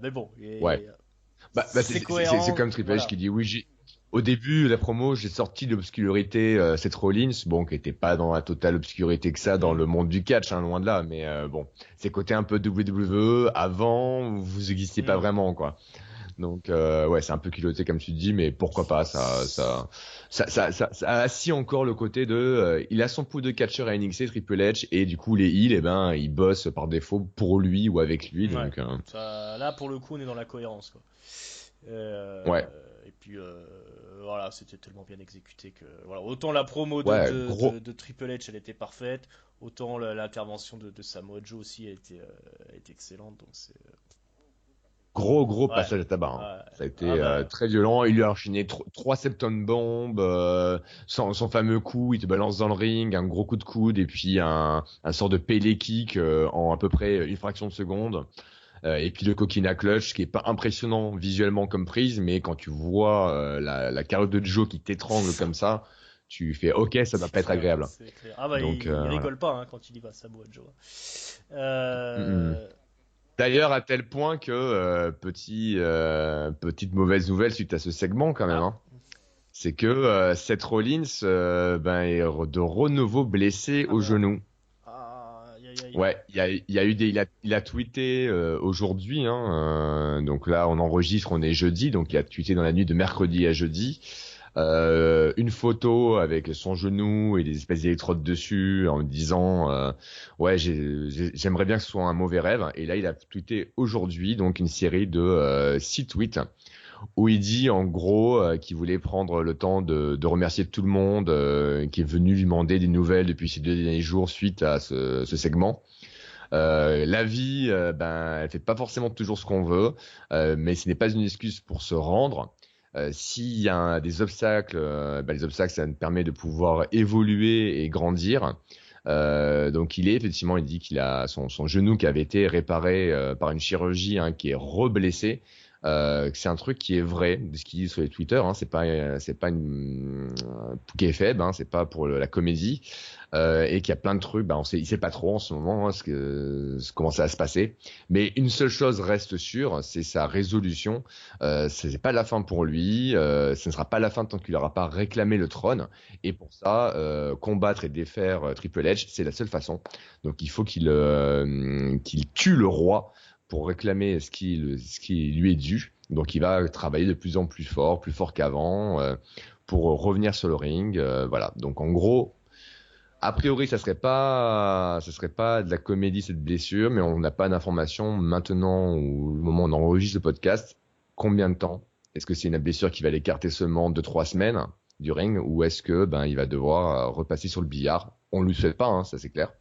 Mais bon, Ouais. c'est C'est cohérent. comme Triple H Voilà. qui dit oui, au début de la promo, j'ai sorti de l'obscurité Seth Rollins, bon, qui était pas dans la totale obscurité que ça dans Mm. le monde du catch, hein, loin de là, mais bon, c'est côté un peu WWE, avant, vous existiez pas Mm. vraiment, quoi. Donc ouais, c'est un peu culotté comme tu dis, mais pourquoi pas, ça a assis encore le côté de, il a son pouls de catcheur à NXT, Triple H, et du coup les heels, eh ben, ils bossent par défaut pour lui ou avec lui, Ouais. donc Là, pour le coup, on est dans la cohérence, quoi. ouais, Et puis voilà, c'était tellement bien exécuté que voilà, autant la promo ouais, gros. de Triple H elle était parfaite, autant l'intervention de Samoa Joe aussi elle était excellente. Donc c'est Gros ouais, passage à tabac, hein. ouais. Ça a Ah été bah très violent. Il lui a enchaîné trois septon bombes, son fameux coup, il te balance dans le ring, un gros coup de coude et puis un sort de Pele kick en à peu près une fraction de seconde. Et puis le coquina clutch qui est pas impressionnant visuellement comme prise, mais quand tu vois la carotte de Joe qui t'étrangle comme ça, tu fais OK, ça va c'est pas être clair, agréable. c'est clair. Ah bah Donc il voilà. rigole pas hein, quand il y va Samoa Joe. Mm, mm. Euh, D'ailleurs, à tel point que petite mauvaise nouvelle suite à ce segment quand même, ah, hein. C'est que Seth Rollins est de renouveau blessé ah au merde. genou. Ah, aïe aïe aïe. Ouais, il y a eu il a tweeté aujourd'hui, hein, donc là on enregistre, on est jeudi, donc il a tweeté dans la nuit de mercredi à jeudi une photo avec son genou et des espèces d'électrodes dessus en disant ouais j'aimerais bien que ce soit un mauvais rêve. Et là il a tweeté aujourd'hui donc une série de 6 tweets où il dit en gros qu'il voulait prendre le temps de remercier tout le monde qui est venu lui demander des nouvelles depuis ces 2 derniers jours suite à ce segment. La vie, elle fait pas forcément toujours ce qu'on veut, mais ce n'est pas une excuse pour se rendre. S'il y a des obstacles, les obstacles, ça nous permet de pouvoir évoluer et grandir. Donc il dit qu'il a son genou qui avait été réparé par une chirurgie hein, qui est reblessé. C'est un truc qui est vrai de ce qu'il dit sur les Twitter. Hein, c'est pas une kayfabe, hein, c'est pas pour la comédie. Et qu'il y a plein de trucs, il sait pas trop en ce moment hein, comment ça va se passer. Mais une seule chose reste sûre, c'est sa résolution. C'est pas la fin pour lui. Ce ne sera pas la fin tant qu'il n'aura pas réclamé le trône. Et pour ça, combattre et défaire Triple H, c'est la seule façon. Donc il faut qu'il tue le roi pour réclamer ce qui lui est dû. Donc il va travailler de plus en plus fort qu'avant, pour revenir sur le ring. Voilà. Donc en gros, a priori, ça serait pas de la comédie cette blessure, mais on n'a pas d'informations maintenant ou le moment où on enregistre le podcast. Combien de temps? Est-ce que c'est une blessure qui va l'écarter seulement 2-3 semaines du ring, ou est-ce que il va devoir repasser sur le billard? On lui souhaite pas, hein, ça c'est clair.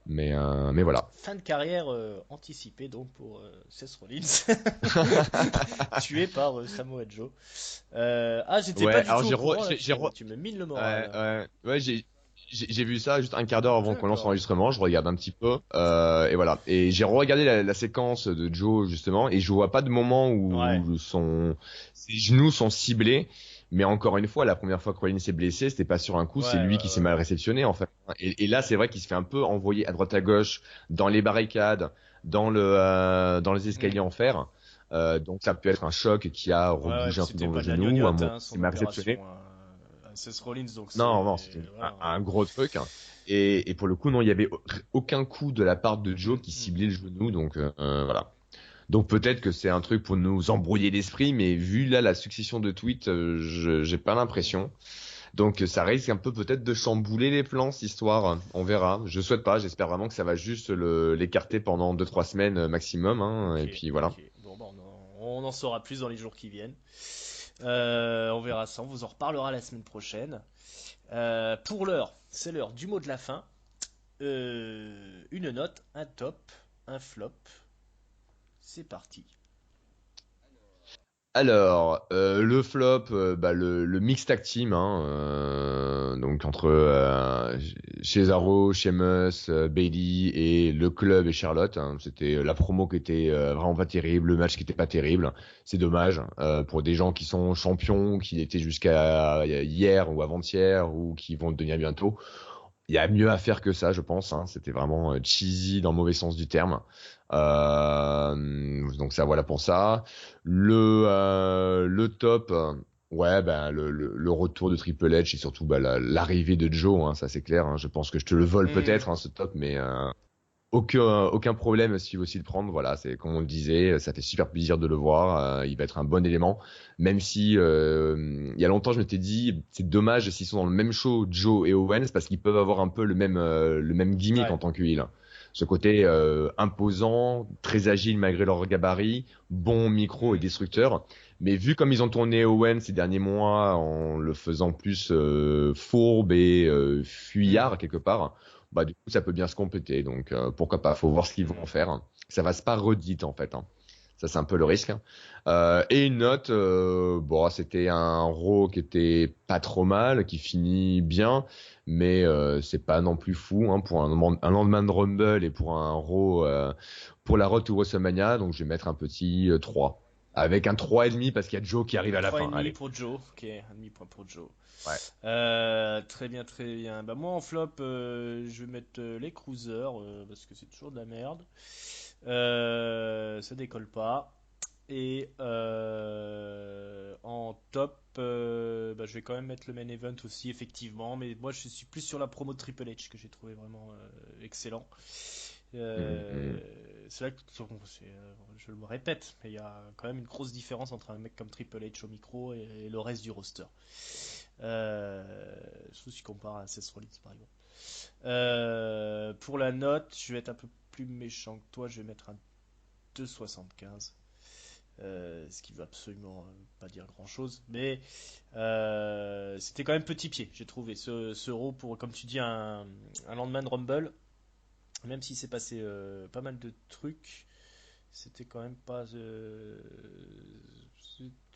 Mais voilà. Fin de carrière anticipée donc pour Seth Rollins, tué par Samoa Joe. J'étais pas Ouais, du alors tout au courant, là, j'ai tu me mines le moral. ouais, ouais, ouais, j'ai vu ça juste un quart d'heure avant qu'on lance D'accord. l'enregistrement. Je regarde un petit peu et voilà. Et j'ai regardé la séquence de Joe justement et je vois pas de moment Ouais, où ses genoux sont ciblés. Mais encore une fois, la première fois que Rollins s'est blessé, c'était pas sur un coup, c'est ouais, lui qui s'est mal réceptionné en fait. Et là, c'est vrai qu'il se fait un peu envoyer à droite à gauche dans les barricades, dans les escaliers Hmm. en fer. Donc ça peut être un choc qui a Ouais, rebougé puis un peu c'était dans le pas de la genou, un gnognotte, moment hein, il s'est son mal opération réceptionné. Seth Rollins, donc Non, c'était voilà. un gros truc, hein. Et pour le coup, non, il y avait aucun coup de la part de Joe qui Mm. ciblait le genou, donc voilà. Donc peut-être que c'est un truc pour nous embrouiller l'esprit, mais vu là la succession de tweets, j'ai pas l'impression. Donc ça risque un peu peut-être de chambouler les plans, cette histoire. On verra. Je souhaite pas. J'espère vraiment que ça va juste l'écarter pendant 2-3 semaines maximum, hein, Ok, et puis voilà. ok. Bon, bah, on en saura plus dans les jours qui viennent. On verra ça, on vous en reparlera la semaine prochaine. Pour l'heure, c'est l'heure du mot de la fin. Une note, un top, un flop. C'est parti. Alors, le flop, bah, le mix tag team, hein, donc entre Cesaro, Sheamus, Bayley et le club et Charlotte, hein. C'était la promo qui était vraiment pas terrible, le match qui était pas terrible. C'est dommage pour des gens qui sont champions, qui l'étaient jusqu'à hier ou avant-hier ou qui vont le devenir bientôt. Il y a mieux à faire que ça, je pense, hein. C'était vraiment cheesy dans le mauvais sens du terme. Donc ça, voilà pour ça. Le top, ouais, ben le retour de Triple H et surtout bah, l'arrivée de Joe, hein, ça c'est clair, hein. Je pense que je te le vole Hmm. peut-être, hein, ce top, mais aucun problème si tu veux aussi le prendre. Voilà, c'est comme on le disait, ça fait super plaisir de le voir. Il va être un bon élément, même si il y a longtemps je m'étais dit c'est dommage s'ils sont dans le même show Joe et Owens parce qu'ils peuvent avoir un peu le même gimmick Ouais. en tant que heel. Ce côté imposant, très agile malgré leur gabarit, bon micro et Hmm. destructeur. Mais vu comme ils ont tourné Owens ces derniers mois en le faisant plus fourbe et Hmm. fuyard quelque part, bah du coup ça peut bien se compléter. Donc pourquoi pas, faut voir ce qu'ils vont en Hmm. faire. Ça va se pas redite en fait, hein. Ça c'est un peu le risque, hein. Et une note, bon c'était un Raw qui était pas trop mal, qui finit bien, mais c'est pas non plus fou, hein, pour un lendemain de Rumble et pour un Raw pour la Road to WrestleMania. Donc je vais mettre un petit 3 avec un 3,5 parce qu'il y a Joe qui arrive à la fin. 3,5 Allez. pour Joe. Ok, 1,5 point pour Joe. Ouais. Très bien, très bien. Bah, moi en flop, je vais mettre les cruisers parce que c'est toujours de la merde. Ça décolle pas. Et en top, bah, je vais quand même mettre le main event aussi, effectivement. Mais moi, je suis plus sur la promo de Triple H que j'ai trouvé vraiment excellent. Mm, Euh, mm. c'est là que je me répète, mais il y a quand même une grosse différence entre un mec comme Triple H au micro et le reste du roster. Surtout si tu compares à Seth Rollins par exemple. Pour la note, je vais être un peu plus méchant que toi, je vais mettre un 2,75. Ce qui veut absolument pas dire grand chose, mais c'était quand même petit pied, j'ai trouvé ce Raw pour, comme tu dis, un lendemain de Rumble, même s'il s'est passé pas mal de trucs, c'était quand même pas. Je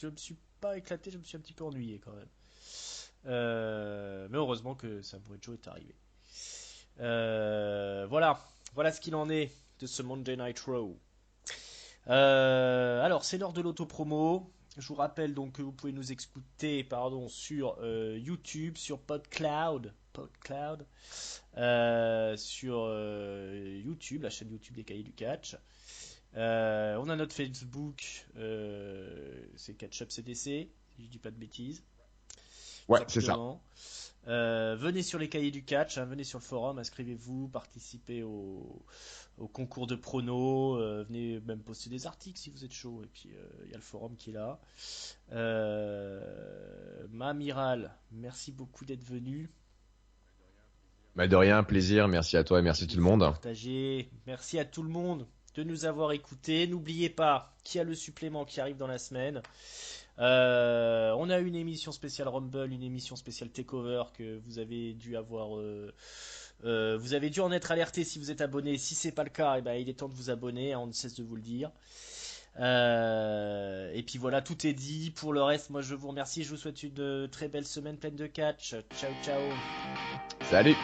me suis pas éclaté, je me suis un petit peu ennuyé quand même. Mais heureusement que Samoa Joe est arrivé. Voilà, voilà ce qu'il en est de ce Monday Night Raw. Alors, c'est l'heure de l'auto-promo. Je vous rappelle donc que vous pouvez nous écouter pardon, sur YouTube, sur PodCloud, sur YouTube, la chaîne YouTube des Cahiers du Catch. On a notre Facebook, c'est Catch-Up CDC, si je dis pas de bêtises. Ouais, c'est ça. Exactement. Venez sur les Cahiers du Catch, hein, venez sur le forum, inscrivez-vous, participez au concours de pronos, venez même poster des articles si vous êtes chaud, et puis il y a le forum qui est là. Mamiral, merci beaucoup d'être venu. Bah de rien, plaisir. Merci à toi et merci tout le Plaisir monde. partagé. Merci à tout le monde de nous avoir écoutés. N'oubliez pas qu'il y a le supplément qui arrive dans la semaine. On a une émission spéciale Rumble, une émission spéciale Takeover que vous avez dû avoir. Vous avez dû en être alerté si vous êtes abonné. Si c'est pas le cas, eh ben, il est temps de vous abonner, hein, on ne cesse de vous le dire. Et puis voilà, tout est dit. Pour le reste, moi je vous remercie. Je vous souhaite une très belle semaine pleine de catch. Ciao, ciao. Salut!